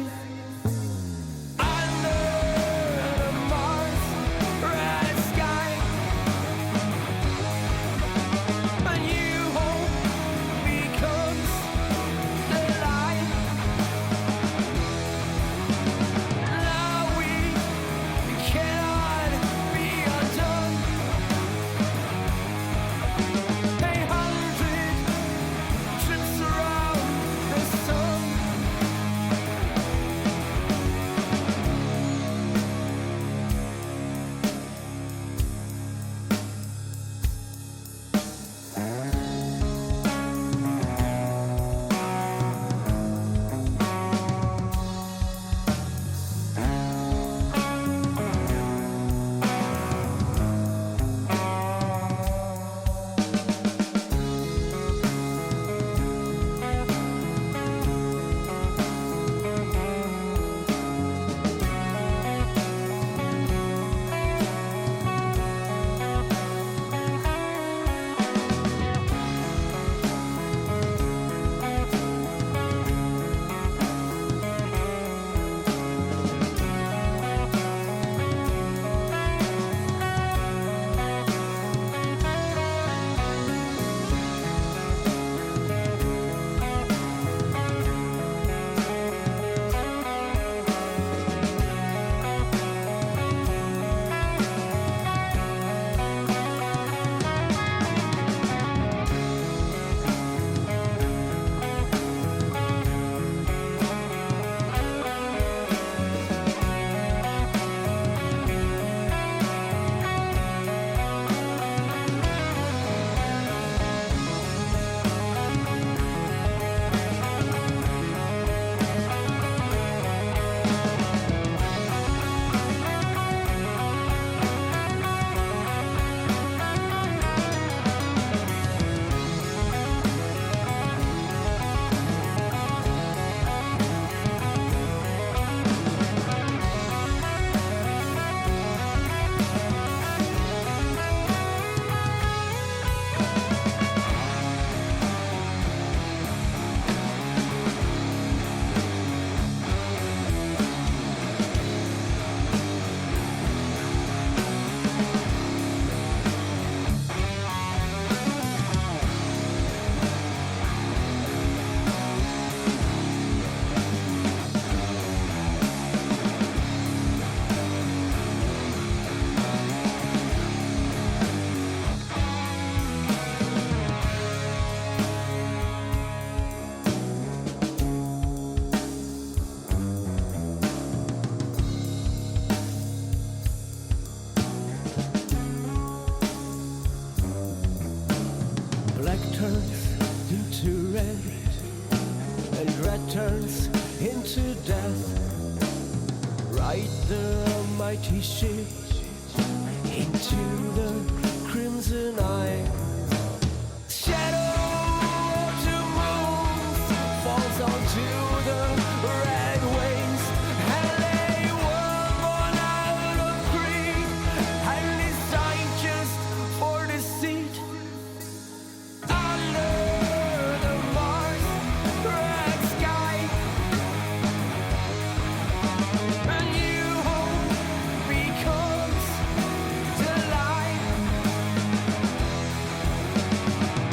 fight the mighty ship into the crimson eye. Shadow to move falls onto the red waves, and they were born out of greed and designed just for deceit. Under the Mars red sky, a new hope becomes delight.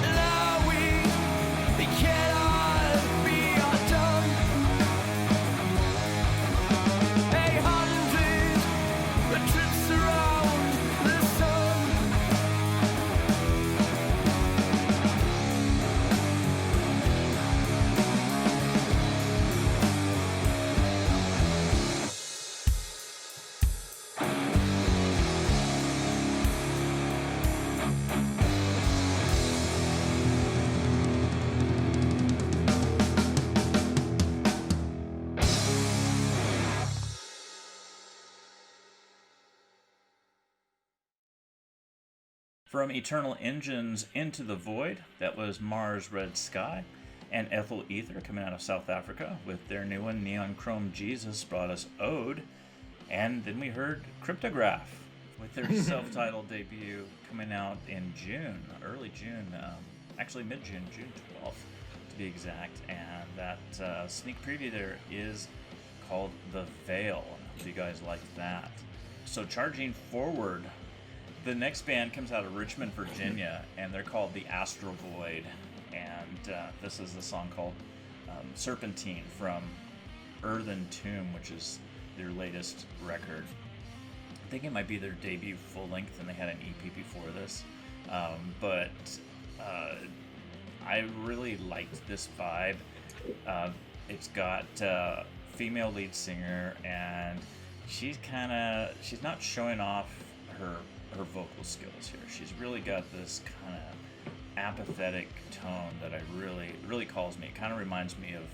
Now we cannot be undone. 800 trips around the sun. From Eternal Engines Into the Void, that was Mars Red Sky, and Ethyl Ether coming out of South Africa with their new one, Neon Chrome Jesus, brought us Ode. And then we heard Kryptograf with their self-titled debut coming out in June, early June, actually mid-June, June 12th to be exact. And that sneak preview there is called The Veil. Hope you guys liked that. So charging forward, the next band comes out of Richmond, Virginia, and they're called the Astral Void. And this is the song called Serpentine from Earthen Tomb, which is their latest record. I think it might be their debut full length, and they had an EP before this. But I really liked this vibe. It's got female lead singer, and she's not showing off her vocal skills here. She's really got this kind of apathetic tone that I really calls me. It kind of reminds me of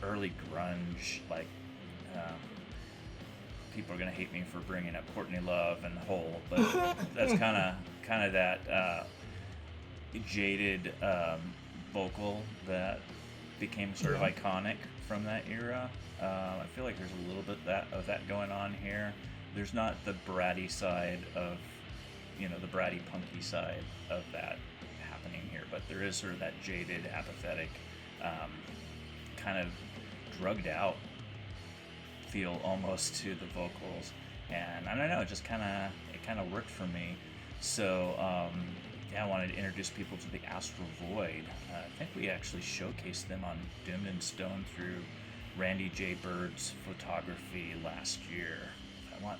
early grunge, like people are gonna hate me for bringing up Courtney Love and Hole, but that's kind of that jaded vocal that became sort of iconic from that era. I feel like there's a little bit of that going on here. There's not the bratty side of, the bratty punky side of that happening here, but there is sort of that jaded, apathetic, kind of drugged out feel almost to the vocals, and I don't know, it kind of worked for me. So I wanted to introduce people to the Astral Void. I think we actually showcased them on Doomed and Stone through Randy J. Bird's photography last year.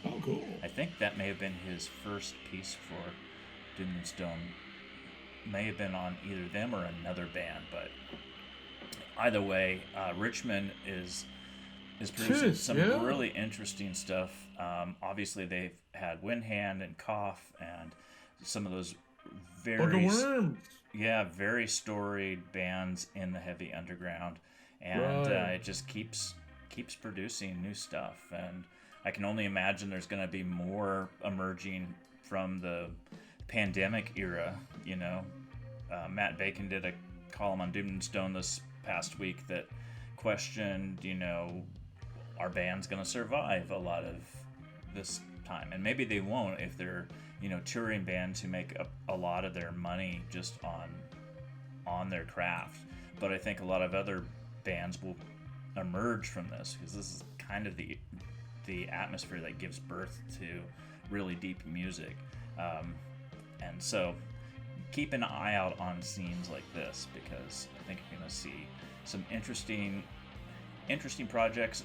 Oh, cool. I think that may have been his first piece for Doomed and Stone. May have been on either them or another band, but either way, Richmond is producing some really interesting stuff. Obviously, they've had Windhand and Cough and some of those very storied bands in the heavy underground, and it just keeps producing new stuff. And I can only imagine there's going to be more emerging from the pandemic era. Matt Bacon did a column on Doomed and Stone this past week that questioned, are bands going to survive a lot of this time? And maybe they won't if they're, touring bands who make a lot of their money just on their craft. But I think a lot of other bands will emerge from this, because this is kind of the atmosphere that gives birth to really deep music. And so keep an eye out on scenes like this, because I think you're going to see some interesting projects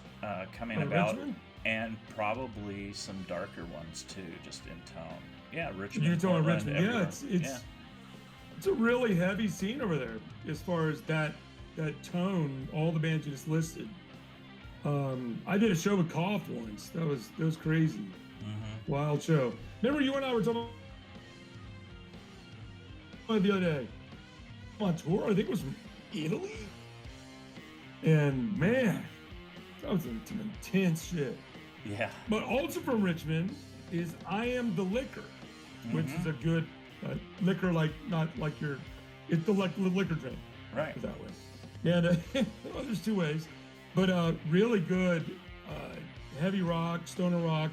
coming about, Richmond? And probably some darker ones too, just in tone. Yeah, Richmond. You're talking Portland, Richmond. everywhere. It's a really heavy scene over there as far as that tone. All the bands you just listed. I did a show with Cough once. That was crazy. Mm-hmm. Wild show. Remember you and I were talking the other day on tour? I think it was from Italy. And man, That was some intense shit. Yeah. But also from Richmond is I Am the Liquor, which is a good liquor, like not like your, it's the liquor drink. Right. That way. And well, there's two ways, but really good heavy rock, stoner rock.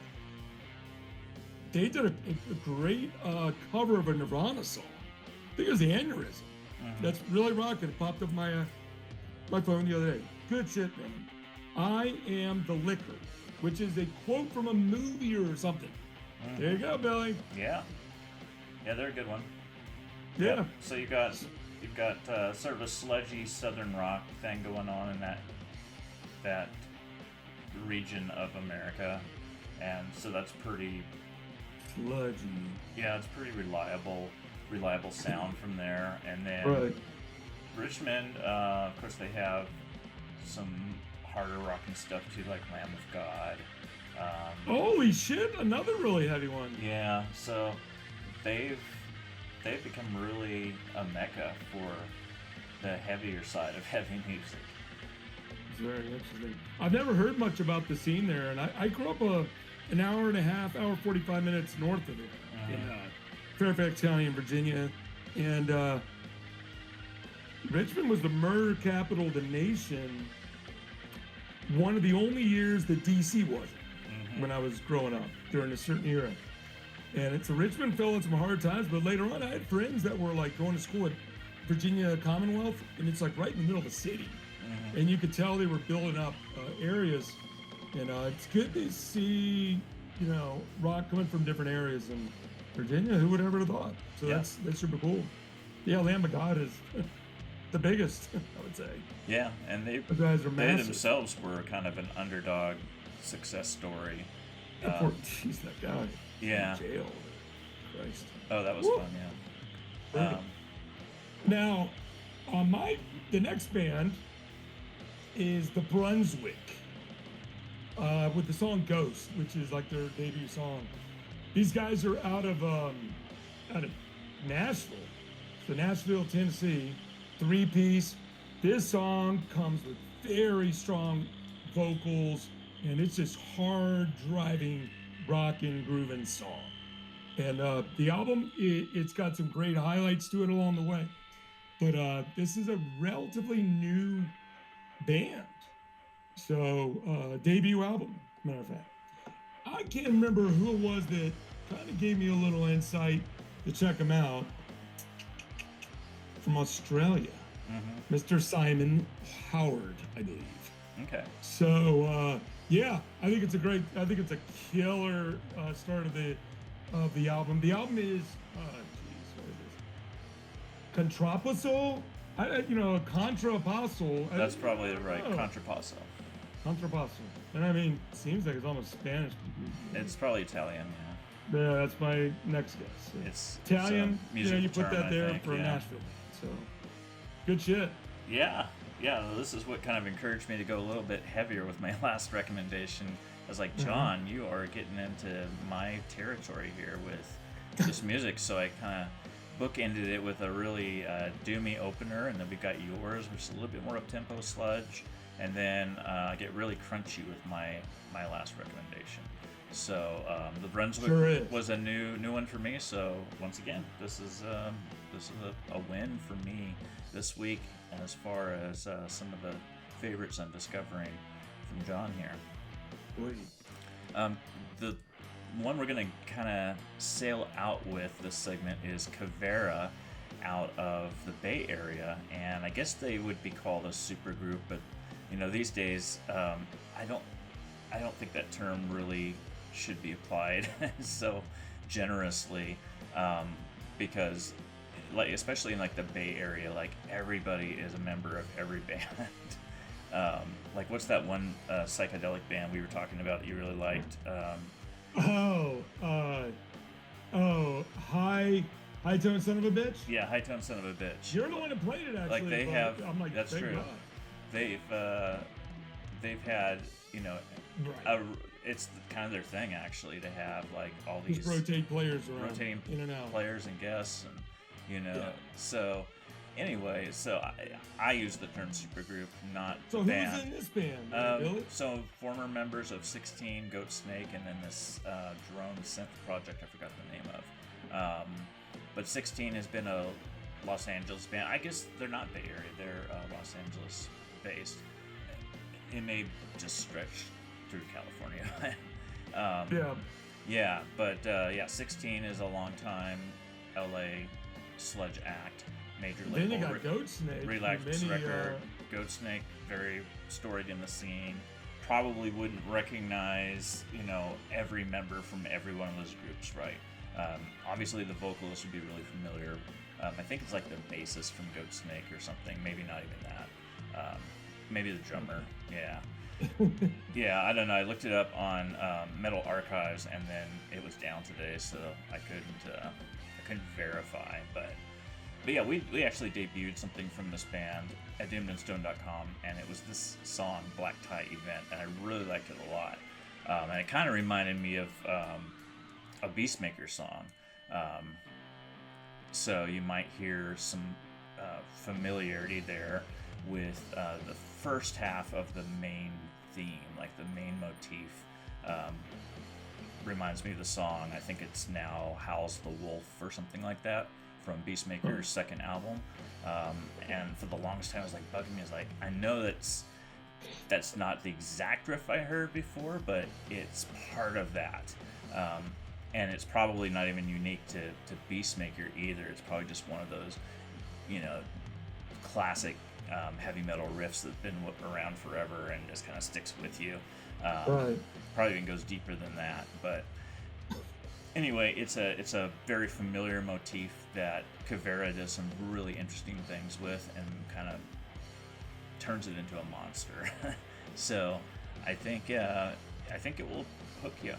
They did a great cover of a Nirvana song. I think it was The Aneurysm. That's really rocking. It popped up my phone the other day. Good shit, man. I Am the Liquor, which is a quote from a movie or something. There you go, Billy. Yeah. Yeah, they're a good one. Yeah. Yep. So you've got sort of a sludgy southern rock thing going on in that region of America, and so that's pretty Sludgy. Yeah, it's pretty reliable sound from there. And then Right. Richmond, of course, they have some harder rocking stuff too, like Lamb of God. Holy shit! Another really heavy one. Yeah, so they've become really a mecca for the heavier side of heavy music. It's very interesting. I've never heard much about the scene there, and I grew up an hour and a half, hour 45 minutes north of it in Fairfax County in Virginia, and Richmond was the murder capital of the nation. One of the only years that DC wasn't when I was growing up during a certain era. And it's Richmond fell in some hard times, but later on I had friends that were like going to school at Virginia Commonwealth, and it's like right in the middle of the city. And you could tell they were building up areas, and it's good to see, rock coming from different areas in Virginia. Who would ever have thought? So that's super cool. Yeah, Lamb of God is the biggest, I would say. Yeah, and the guys are they massive. themselves were kind of an underdog success story. Jeez, that guy. Yeah. In jail. Christ. Oh, that was fun. Yeah. Now, the next band is the Brunswick, with the song "Ghost," which is like their debut song. These guys are out of Nashville, so Nashville, Tennessee, 3-piece. This song comes with very strong vocals, and it's just hard driving, rockin', grooving song. And the album, it's got some great highlights to it along the way. But this is a relatively new band. So, debut album, matter of fact. I can't remember who it was that kind of gave me a little insight to check them out. From Australia. Mr. Simon Howard, I believe. Okay. So, yeah, I think it's a killer start of the album. The album is, what is this? Contrapasso? Contrapasso. That's probably right. Contrapasso. Contrapasso. And I mean, it seems like it's almost Spanish. It's probably Italian, yeah. Yeah, that's my next guess. So It's Italian. musical You put term, that there I think, for yeah. Nashville. So, good shit. Yeah. This is what kind of encouraged me to go a little bit heavier with my last recommendation. I was like, John, you are getting into my territory here with this music. So I kind of bookended it with a really doomy opener, and then we got yours, which is a little bit more up-tempo sludge, and then get really crunchy with my last recommendation. So the Brunswick was a new one for me. So once again, this is a win for me this week as far as some of the favorites I'm discovering from John here. The one we're gonna kind of sail out with this segment is Keverra, out of the Bay Area, and I guess they would be called a supergroup, but these days I don't think that term really should be applied so generously, because especially in the Bay Area, everybody is a member of every band. What's that one psychedelic band we were talking about that you really liked? High Tone Son of a Bitch? Yeah, High Tone Son of a Bitch. You're the one that played it, actually. They have. I'm like, that's true. God. They've had, Right. it's kind of their thing actually to have all these rotate players around, rotating in and out, players and guests, and so, Anyway, so I use the term supergroup, not So band. who's in this band, Billy? So former members of 16, Goat Snake, and then this drone synth project I forgot the name of. But 16 has been a Los Angeles band. I guess they're not Bay Area, they're Los Angeles based. It may just stretch through California. Yeah. Yeah, but 16 is a long time LA sludge act, major label. Then you got Goat Snake. Relax many, record. Goat Snake, very storied in the scene. Probably wouldn't recognize, every member from every one of those groups, right? Obviously, the vocalist would be really familiar. I think it's like the bassist from Goat Snake or something. Maybe not even that. Maybe the drummer. Yeah. Yeah, I don't know. I looked it up on Metal Archives, and then it was down today, so I couldn't verify. But yeah, we actually debuted something from this band at doomedandstone.com, and it was this song, Black Tie Event, and I really liked it a lot. And it kind of reminded me of a Beastmaker song. So you might hear some familiarity there with the first half of the main theme, like the main motif. Reminds me of the song, I think it's now Howls the Wolf or something like that, from Beastmaker's second album. And for the longest time, I was like, bugging me. I was like, I know that's not the exact riff I heard before, but it's part of that. And it's probably not even unique to Beastmaker either. It's probably just one of those, classic heavy metal riffs that's been around forever and just kind of sticks with you. Right. Probably even goes deeper than that. But anyway, it's a very familiar motif that Keverra does some really interesting things with and kind of turns it into a monster. So I think it will hook you.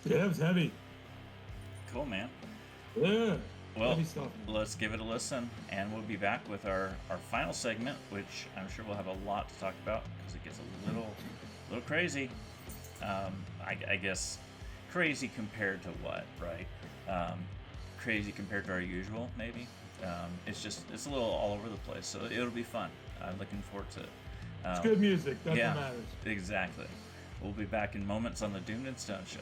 Yeah, it was heavy. Cool, man. Yeah. Well, heavy stuff. let's give it a listen, and we'll be back with our final segment, which I'm sure we'll have a lot to talk about because it gets a little crazy. I guess crazy compared to what, right? Crazy compared to our usual, maybe. It's a little all over the place, so it'll be fun. I'm looking forward to it. It's good music. That's yeah, what matters. Exactly. We'll be back in moments on the Doomed and Stone Show.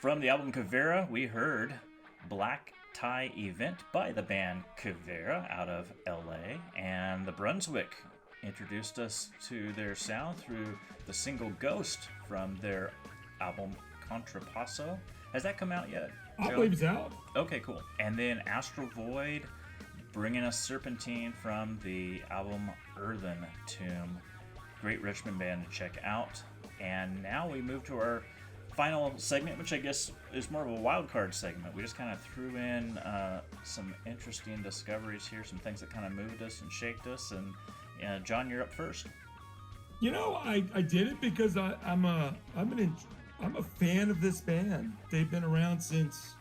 From the album Keverra, we heard Black Tie Event by the band Keverra out of LA, and the Brunswick introduced us to their sound through the single Ghost from their album Contrapasso. Has that come out yet, I Joe? believe it's out. Okay, cool. And then Astral Void bringing us Serpentine from the album Earthen Tomb. Great Richmond band to check out. And now we move to our final segment, which I guess is more of a wild card segment. We just kind of threw in some interesting discoveries here, some things that kind of moved us and shaked us. And John, you're up first. You know, I did it because I'm a fan of this band. They've been around since,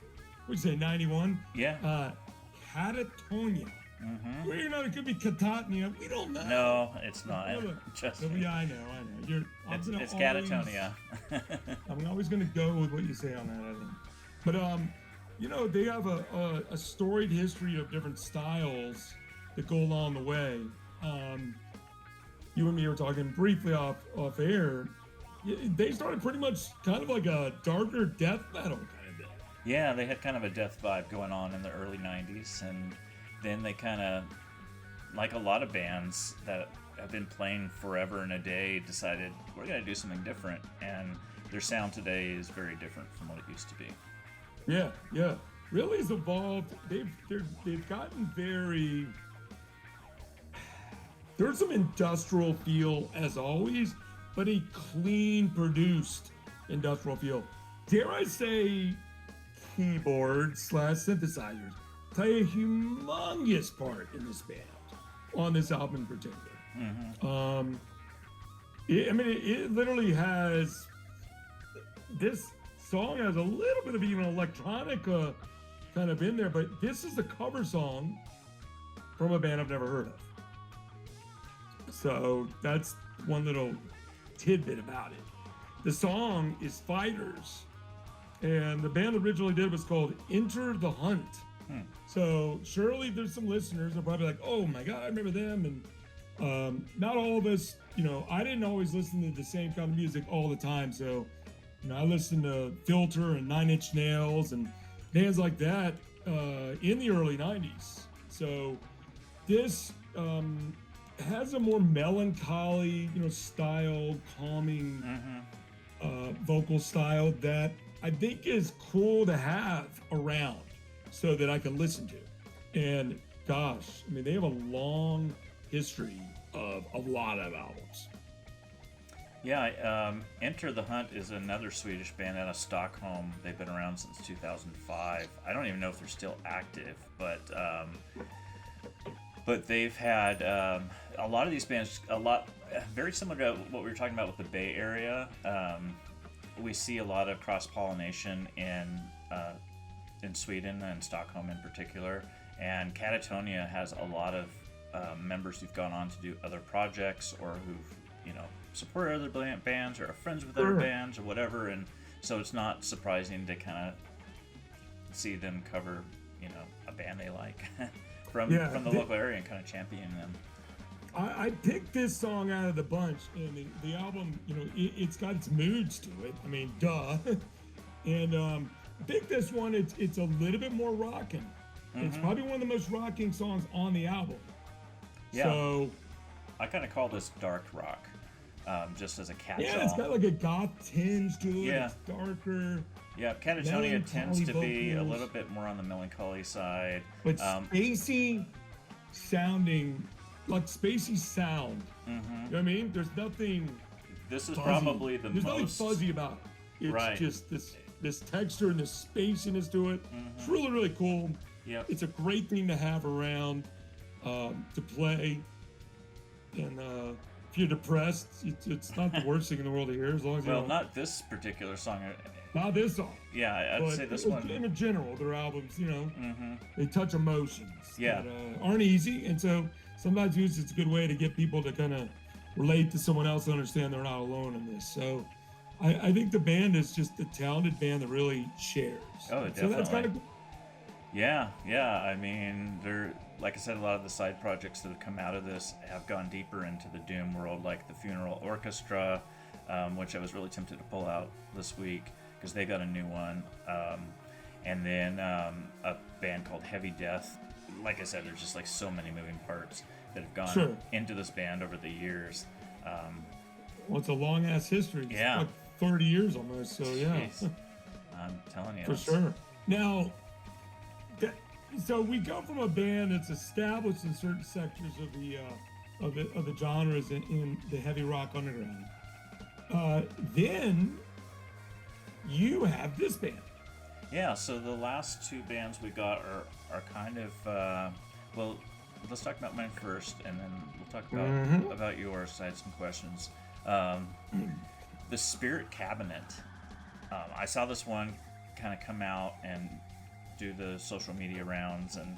what'd you say, 91? Yeah. Katatonia. Well, you know, it could be Katatonia. We don't know. No, it's not. Trust me. Yeah, I know. It's Katatonia. I'm always going to go with what you say on that, I think. But, you know, they have a storied history of different styles that go along the way. You and me were talking briefly off air. They started pretty much kind of like a darker death metal kind of thing. Yeah, they had kind of a death vibe going on in the early 90s, and then they kind of, like a lot of bands that have been playing forever and a day, decided we're going to do something different, and their sound today is very different from what it used to be. Yeah. Really has evolved. They've gotten very... There's some industrial feel as always, but a clean produced industrial feel. Dare I say keyboard/synthesizers play a humongous part in this band on this album in particular. It literally has, this song has a little bit of even electronica kind of in there, but this is a cover song from a band I've never heard of. So that's one little tidbit about it. The song is Fighters, and the band originally did was called Enter the Hunt. So surely there's some listeners that are probably like, oh my God, I remember them. And not all of us, you know, I didn't always listen to the same kind of music all the time. So, you know, I listened to Filter and Nine Inch Nails and bands like that in the early 90s. So this has a more melancholy, you know, style, calming vocal style that I think is cool to have around so that I can listen to. And gosh, I mean, they have a long history of a lot of albums. Yeah, Enter the Hunt is another Swedish band out of Stockholm. They've been around since 2005. I don't even know if they're still active, but they've had a lot of these bands, very similar to what we were talking about with the Bay Area. We see a lot of cross-pollination in Sweden and Stockholm in particular, and Katatonia has a lot of members who've gone on to do other projects or who've, you know, supported other bands or are friends with other bands or whatever, and so it's not surprising to kind of see them cover, you know, a band they like from the local area and kind of champion them. I picked this song out of the bunch, and the album, you know, it's got its moods to it. I mean, duh. And I picked this one. It's a little bit more rocking. It's probably one of the most rocking songs on the album. Yeah. So I kind of call this dark rock, just as a catch-all. Yeah, it's got like a goth tinge to it. Yeah. It's darker. Yeah, Katatonia tends to be a little bit more on the melancholy side. But spacey sounding, like spacey sound. You know what I mean? There's nothing This is fuzzy. probably the There's nothing most... fuzzy about it. It's Right. just this texture and this spaciness to it. It's really, really cool. Yep. It's a great thing to have around to play. And if you're depressed, it's not the worst thing in the world to hear, as long as you Well, don't. not this particular song. Not this song. Yeah, I'd But say this one. in general, their albums, you know, they touch emotions Yeah. that aren't easy, and so sometimes it's a good way to get people to kind of relate to someone else and understand they're not alone in this. So I think the band is just a talented band that really shares. Oh, So that's kind definitely. of cool. Yeah. I mean, they're, like I said, a lot of the side projects that have come out of this have gone deeper into the Doom world, like the Funeral Orchestra, which I was really tempted to pull out this week. because they got a new one. And then a band called Heavy Death. Like I said, there's just like so many moving parts that have gone into this band over the years. Well, it's a long ass history. It's like 30 years almost. So yeah, I'm telling you, for sure. Now, so we go from a band that's established in certain sectors of the genres in the heavy rock underground. Then you have this band. Yeah, so the last two bands we got are kind of well, let's talk about mine first, and then we'll talk about yours. I had some questions. The Spirit Cabinet. I saw this one kind of come out and do the social media rounds, and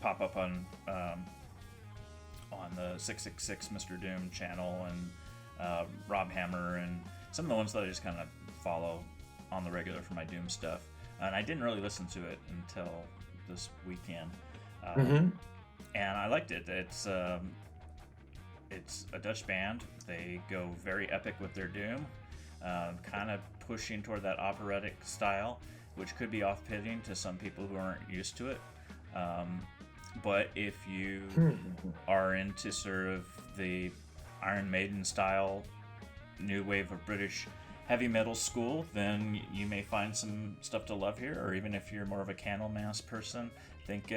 pop up on the 666 Mr. Doom channel, and Rob Hammer, and some of the ones that I just kind of follow on the regular for my Doom stuff. And I didn't really listen to it until this weekend, and I liked it. It's a Dutch band. They go very epic with their Doom, kind of pushing toward that operatic style, which could be off-putting to some people who aren't used to it. But if you are into sort of the Iron Maiden style, new wave of British heavy metal school, then you may find some stuff to love here. Or even if you're more of a Candlemass person, think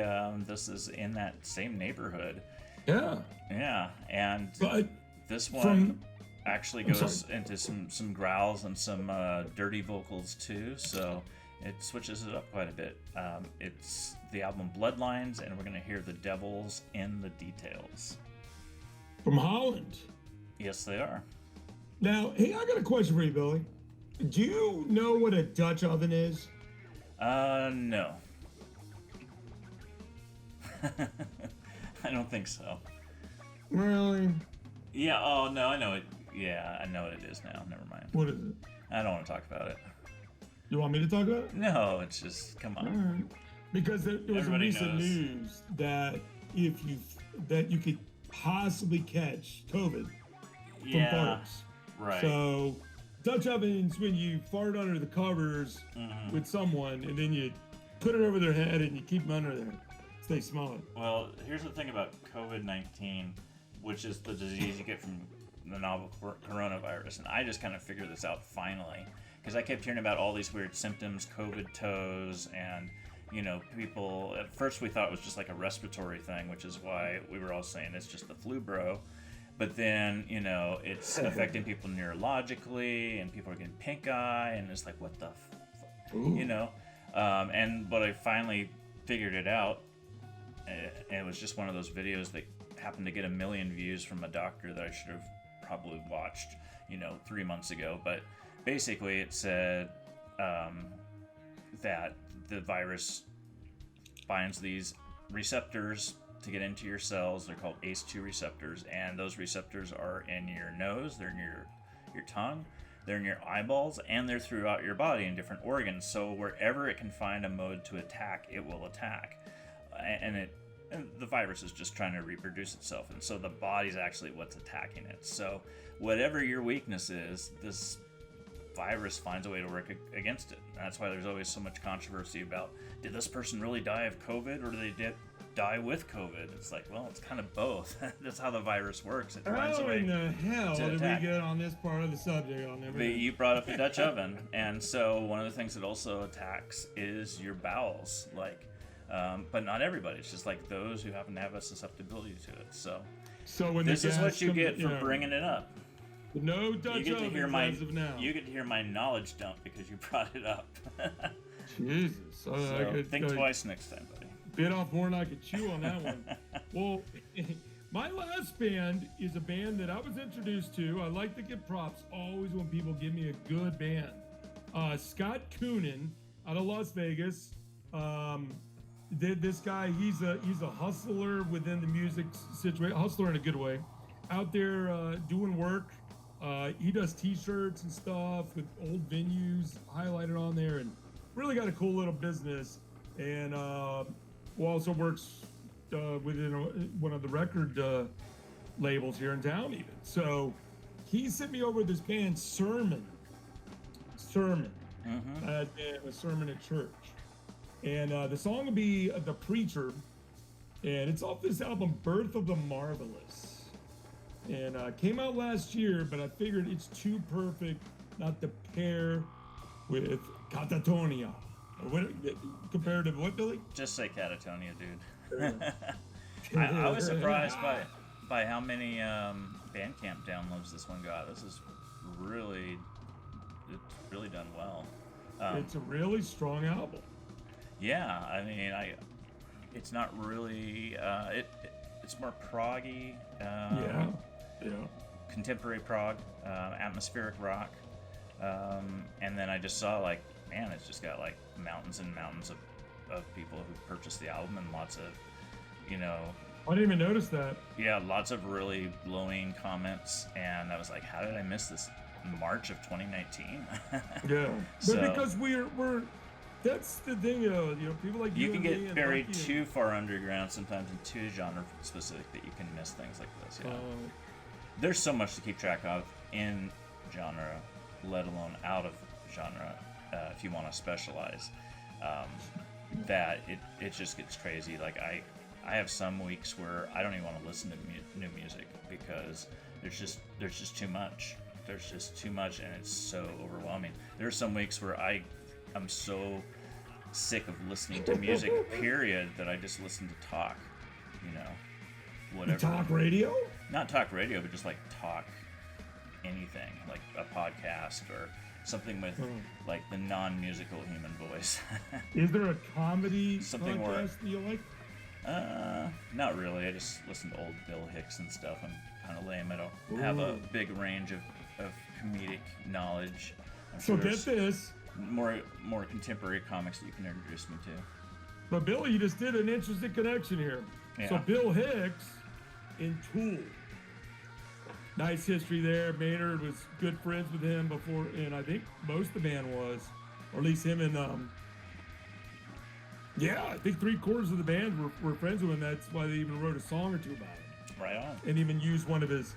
this is in that same neighborhood. Yeah, and but this one actually goes into some growls and some dirty vocals too, so it switches it up quite a bit. It's the album Bloodlines, and we're going to hear The Devils in the Details. From Holland. Yes, they are. Now, hey, I got a question for you, Billy. Do you know what a Dutch oven is? No. I don't think so. Really? Yeah, oh, no, I know it. Yeah, I know what it is now. Never mind. What is it? I don't want to talk about it. You want me to talk about it? No, it's just, come on. All right. Because there was Everybody recent knows. news that you could possibly catch COVID from farts. Right. So Dutch ovens, when you fart under the covers with someone, and then you put it over their head and you keep them under there, stay smaller. Well, here's the thing about COVID-19, which is the disease you get from the novel coronavirus, and I just kind of figured this out finally, because I kept hearing about all these weird symptoms, COVID toes, and people, at first we thought it was just like a respiratory thing, which is why we were all saying it's just the flu, bro. But then, it's affecting people neurologically, and people are getting pink eye, and it's like, what the and but I finally figured it out, and it was just one of those videos that happened to get 1 million views from a doctor that I should have probably watched, 3 months ago. But basically it said that the virus binds these receptors to get into your cells. They're called ACE2 receptors, and those receptors are in your nose, they're in your tongue, they're in your eyeballs, and they're throughout your body in different organs. So wherever it can find a mode to attack, it will attack. And the virus is just trying to reproduce itself, and so the body's actually what's attacking it. So whatever your weakness is, this virus finds a way to work against it. And that's why there's always so much controversy about, did this person really die of COVID, or did they die with COVID? It's like, well, it's kind of both. That's how the virus works. It finds a way in the hell to did attack. we get on this part of the subject? I'll never But you brought up the Dutch oven, and so one of the things it also attacks is your bowels, but not everybody. It's just like those who happen to have a susceptibility to it. So when this is gas what you comes- get for bringing it up. No Dutch You get to hear ovens as of now. you get to hear my knowledge dump because you brought it up. Jesus. So think twice next time, buddy. Bit off more than I could chew on that one. Well, my last band is a band that I was introduced to. I like to give props always when people give me a good band. Scott Coonan out of Las Vegas. This guy, he's a hustler within the music situation, hustler in a good way. Out there doing work. He does t-shirts and stuff with old venues highlighted on there, and really got a cool little business. And also works within one of the record labels here in town even. So he sent me over this band Sermon. sermon. A sermon at church. And the song will be The Preacher. And it's off this album, Birth of the Marvelous. And came out last year, but I figured it's too perfect not to pair with Katatonia. Compared to what, Billy? Just say Katatonia, dude. I was surprised by how many Bandcamp downloads this one got. It's really done well. It's a really strong album. Yeah, I mean, it's not really it's more proggy. Yeah. Contemporary prog, atmospheric rock, and then I just saw like, man, it's just got like mountains and mountains of people who purchased the album and lots of, I didn't even notice that. Yeah, lots of really glowing comments, and I was like, how did I miss this in March of 2019? Yeah, but because we're that's the thing, people like you can get buried too far underground sometimes and too genre specific that you can miss things like this. Yeah, there's so much to keep track of in genre, let alone out of genre, if you want to specialize. That it just gets crazy. Like I have some weeks where I don't even want to listen to new music because there's just too much. There's just too much, and it's so overwhelming. There's some weeks where I'm so sick of listening to music, period, that I just listen to talk. Whatever. Talk radio? Not talk radio, but just like talk anything, like a podcast or something with like the non-musical human voice. Is there a comedy something podcast that you like? Not really. I just listen to old Bill Hicks and stuff. I'm kind of lame. I don't have a big range of comedic knowledge. So get this. More contemporary comics that you can introduce me to. But Billy, you just did an interesting connection here. Yeah. So Bill Hicks in Tool. Nice history there. Maynard was good friends with him before, and I think most of the band was, or at least him and I think 3/4 of the band were friends with him. That's why they even wrote a song or two about him. Right on. And even used one of his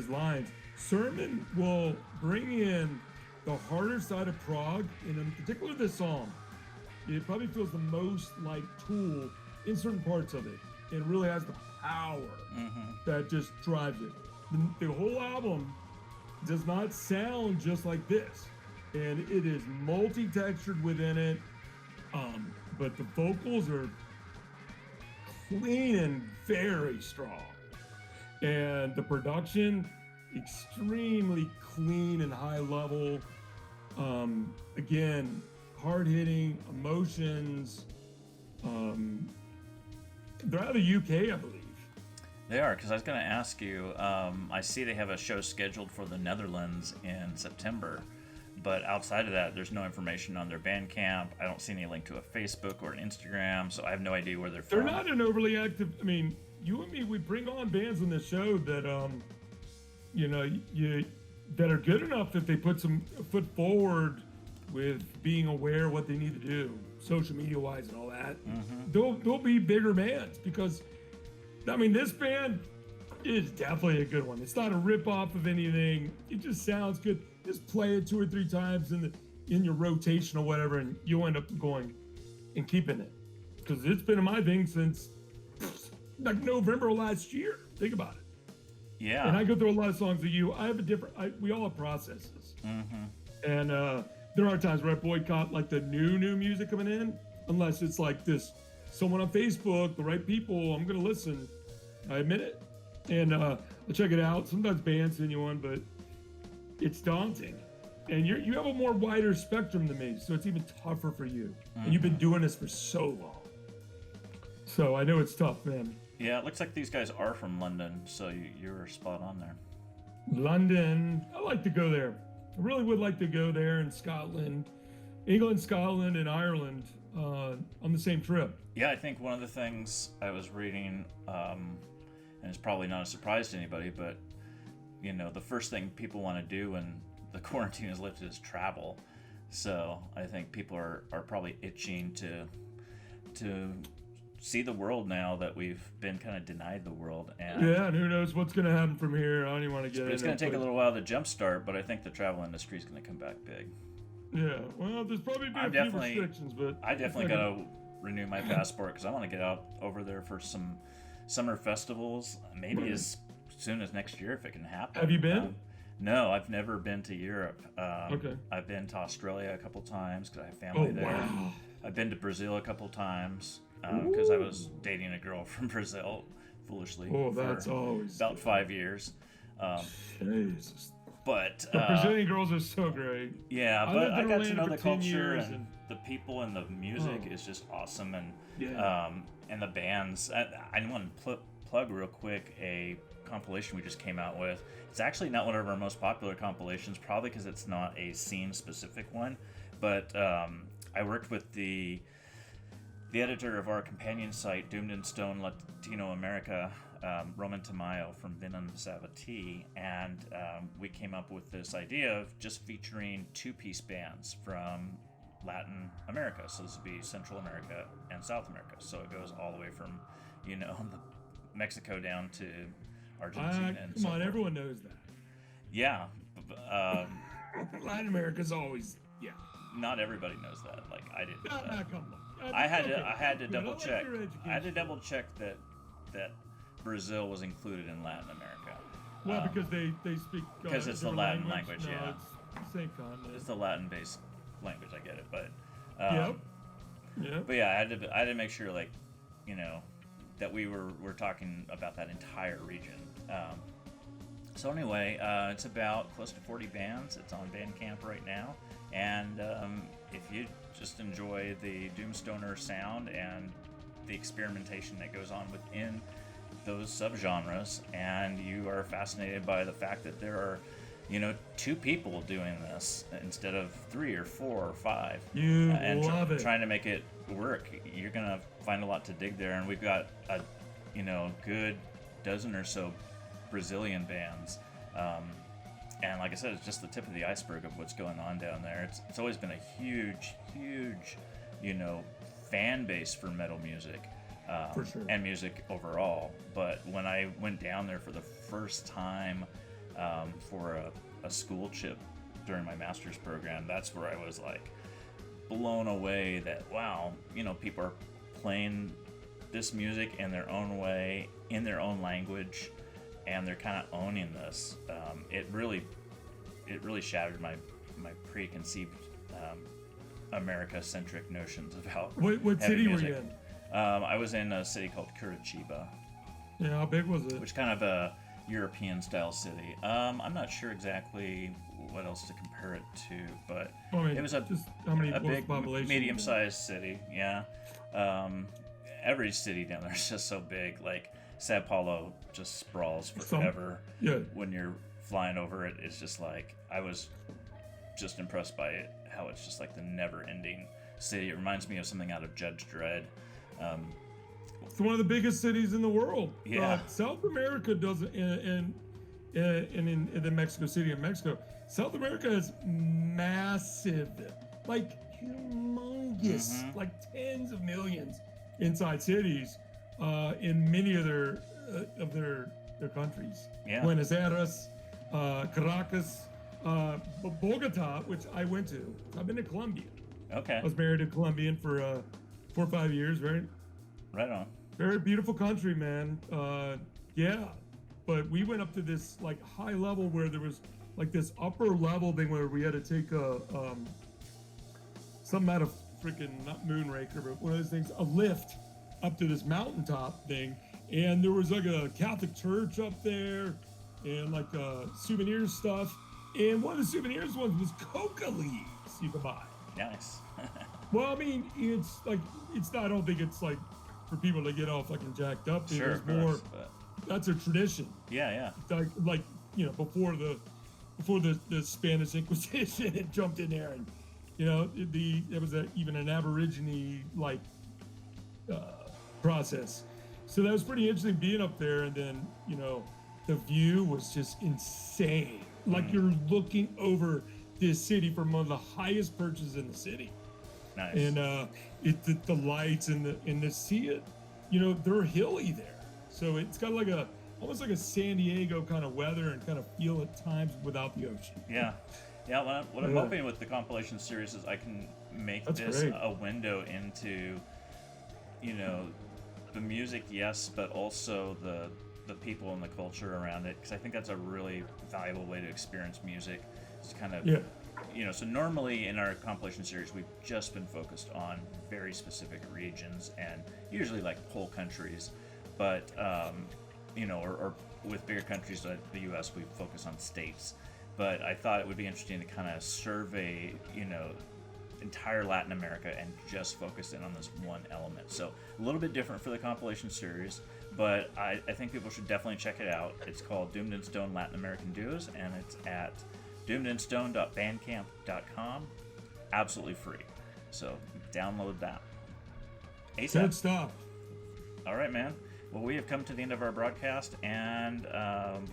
lines. Sermon will bring in the harder side of prog, and in particular this song. It probably feels the most like Tool in certain parts of it. It really has the power that just drives it. The whole album does not sound just like this, and it is multi-textured within it. But the vocals are clean and very strong, and the production extremely clean and high level. Again, hard-hitting emotions. They're out of the UK, I believe. They are, because I was going to ask you, I see they have a show scheduled for the Netherlands in September, but outside of that, there's no information on their Bandcamp. I don't see any link to a Facebook or an Instagram, so I have no idea where they're from. They're not an overly active, I mean, you and me, we bring on bands on this show that, that are good enough that they put some foot forward with being aware of what they need to do, social media wise and all that. They'll be bigger bands because, I mean, this band is definitely a good one. It's not a rip off of anything. It just sounds good. Just play it 2 or 3 times in your rotation or whatever, and you'll end up going and keeping it. Because it's been in my thing since like November of last year. Think about it. Yeah. And I go through a lot of songs with you. I have we all have processes. And there are times where I boycott like the new music coming in, unless it's like this, someone on Facebook, the right people, I'm going to listen. I admit it. And I'll check it out. Sometimes bands send you one, but it's daunting. And you have a more wider spectrum than me, so it's even tougher for you. And you've been doing this for so long. So I know it's tough, man. Yeah, it looks like these guys are from London, so you're spot on there. London, I like to go there. I really would like to go there, in Scotland, England, Scotland, and Ireland on the same trip. Yeah, I think one of the things I was reading, and it's probably not a surprise to anybody, but the first thing people want to do when the quarantine is lifted is travel. So I think people are probably itching to see the world now that we've been kind of denied the world. And who knows what's going to happen from here. I don't even want to get into it. It's going to take a little while to jumpstart, but I think the travel industry is going to come back big. Yeah, well, there's probably been a few restrictions, but I definitely gotta renew my passport because I want to get out over there for some summer festivals. Maybe as soon as next year if it can happen. Have you been? No, I've never been to Europe. Okay. I've been to Australia a couple times because I have family there. Wow. I've been to Brazil a couple times because I was dating a girl from Brazil, foolishly. Oh, that's always about 5 years. Jesus. But the Brazilian girls are so great. Yeah, but I got to know the 10 culture years and the people and the music is just awesome, and and the bands. I want to plug real quick a compilation we just came out with. It's actually not one of our most popular compilations, probably because it's not a scene-specific one. But I worked with the editor of our companion site, Doomed in Stone Latino America, Roman Tamayo from Venom Savati, and we came up with this idea of just featuring two-piece bands from Latin America. So this would be Central America and South America. So it goes all the way from, Mexico down to Argentina. And come on, everyone knows that. Yeah. Latin America's always, Not everybody knows that. Like I didn't. Know that. Come on. I had to double like check. your education. I had to double check that Brazil was included in Latin America. Well, because they speak. Because it's the Latin language, no, yeah. It's the same continent. It's the Latin-based language. I get it, but. Yep. But yeah, I had to make sure, that we're talking about that entire region. So anyway, it's about close to 40 bands. It's on Bandcamp right now, and if you just enjoy the Doomstoner sound and the experimentation that goes on within those subgenres, and you are fascinated by the fact that there are, two people doing this instead of 3 or 4 or 5, and love it. Trying to make it work, you're gonna find a lot to dig there. And we've got a, good dozen or so Brazilian bands, and like I said, it's just the tip of the iceberg of what's going on down there. It's always been a huge, fan base for metal music, for sure, and music overall. But when I went down there for the first time for a school trip during my master's program, that's where I was like blown away that wow, people are playing this music in their own way, in their own language, and they're kind of owning this. It really shattered my preconceived America-centric notions of how. What city were you in? I was in a city called Curitiba. Yeah, how big was it? Which kind of a European-style city. I'm not sure exactly what else to compare it to, but it was a big, medium-sized city. Yeah. Every city down there is just so big. Like Sao Paulo just sprawls forever. When you're flying over it, it's just like I was just impressed by it. How it's just like the never-ending city. It reminds me of something out of Judge Dredd. It's one of the biggest cities in the world. Yeah. South America doesn't, and in the Mexico City in Mexico, South America is massive, like humongous, like tens of millions inside cities in many of their countries. Yeah. Buenos Aires, Caracas, Bogota, which I went to. I've been to Colombia. Okay. I was married to a Colombian for 4 or 5 years, right? Right on. Very beautiful country, man. Yeah. But we went up to this like high level where there was like this upper level thing where we had to take some out of freaking, not Moonraker, but one of those things, a lift up to this mountaintop thing. And there was like a Catholic church up there and like souvenir stuff. And one of the souvenirs was coca leaves you could buy. Nice. Well, I mean, it's like, I don't think it's like for people to get all fucking jacked up. Sure, it's more, but... that's a tradition. Yeah. Like before the Spanish Inquisition had jumped in there, and there was even an Aborigine like process. So that was pretty interesting being up there, and then the view was just insane. Like you're looking over this city from one of the highest perches in the city. Nice. And the lights and the sea it, they're hilly there, so it's got like almost like a San Diego kind of weather and kind of feel at times without the ocean. Yeah, Yeah, what I'm hoping with the compilation series is I can make That's this great. a window into, you know, the music, yes, but also the people and the culture around it, because I think that's a really valuable way to experience music. It's kind of, Yeah. you know, so normally in our compilation series, we've just been focused on very specific regions and usually like whole countries, but, you know, or with bigger countries like the US, we focus on states. But I thought it would be interesting to kind of survey, you know, entire Latin America and just focus in on this one element. So a little bit different for the compilation series, but I think people should definitely check it out. It's called Doomed and Stone Latin American Duos, and it's at doomedandstone.bandcamp.com. Absolutely free. So download that. ASAP. Good stuff. All right, man. Well, we have come to the end of our broadcast, and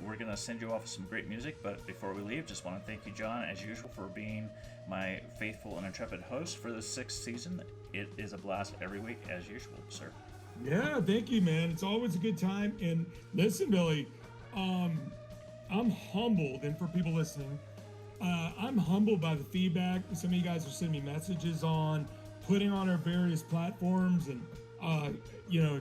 we're going to send you off with some great music. But before we leave, just want to thank you, John, as usual, for being my faithful and intrepid host for the 6th season. It is a blast every week, as usual, sir. Yeah, thank you, man. It's always a good time. And listen, Billy, I'm humbled, and for people listening, I'm humbled by the feedback some of you guys are sending me messages on, putting on our various platforms, and you know,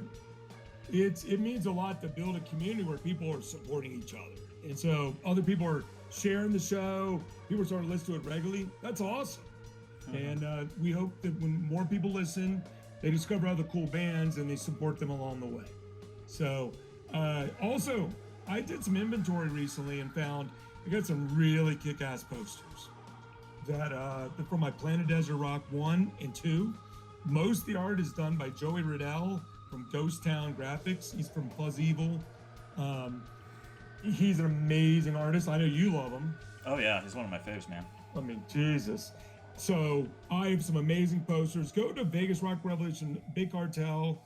it means a lot to build a community where people are supporting each other, and so other people are sharing the show. People are starting to listen to it regularly. That's awesome, and we hope that when more people listen, they discover other cool bands and they support them along the way. So, also, I did some inventory recently and found I got some really kick-ass posters that from my Planet Desert Rock 1 and 2. Most of the art is done by Joey Riddell from Ghost Town Graphics. He's from Fuzz Evil. He's an amazing artist. I know you love him. Oh, yeah. He's one of my faves, man. I mean, Jesus. So I have some amazing posters. Go to Vegas Rock Revolution, Big Cartel.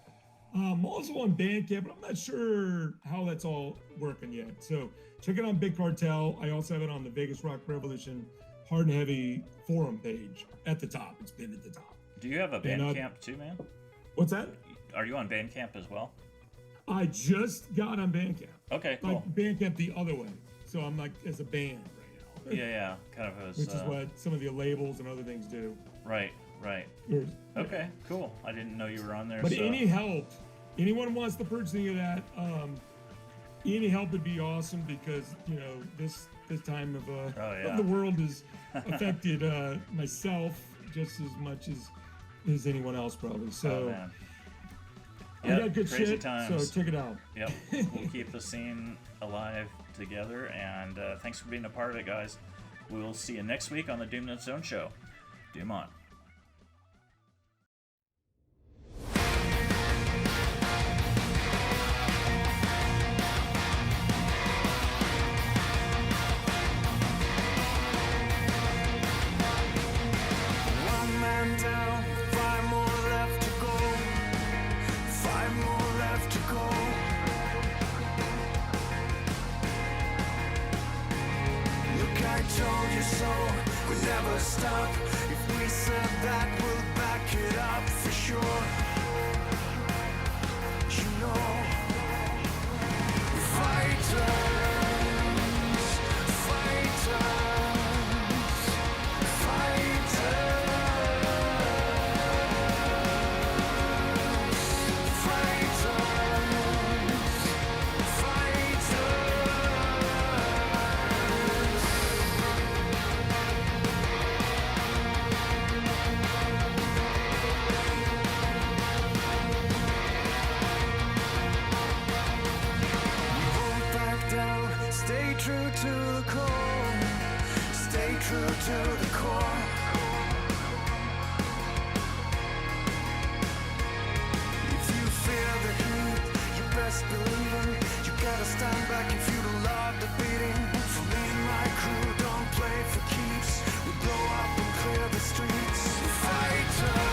I'm also on Bandcamp, but I'm not sure how that's all working yet. So check it on Big Cartel. I also have it on the Vegas Rock Revolution Hard and Heavy forum page at the top. It's pinned at the top. Do you have a Bandcamp too, man? What's that? Are you on Bandcamp as well? I just got on Bandcamp. Okay, cool. Like Bandcamp the other way. So I'm like as a band right now. Yeah, kind of as... Which is what some of the labels and other things do. Right. Yours. Okay, cool. I didn't know you were on there. But so. any help, anyone wants to purchase any of that, any help would be awesome, because you know this time of of the world has affected myself just as much as anyone else probably. So man. I Yep, got good crazy shit. times. So check it out. Yep, we'll keep the scene alive together, and thanks for being a part of it, guys. We'll see you next week on the Doomed and Stone Show. Doom on. One man down, 5 more left to go. 5 more left to go. Look, I told you so. We never stop. If we said that, we'll back it up for sure. You know, fighters, stay true to the core. Stay true to the core. If you feel the heat, you best believe it. You gotta stand back if you don't love the beating. For me and my crew, don't play for keeps. We blow up and clear the streets. Fighters.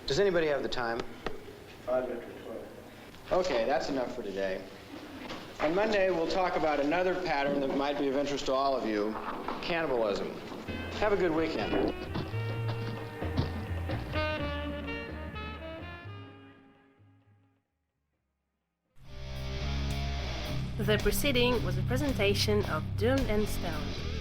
Does anybody have the time? 5 after 12. Okay, that's enough for today. On Monday, we'll talk about another pattern that might be of interest to all of you, cannibalism. Have a good weekend. The preceding was a presentation of Doomed and Stoned.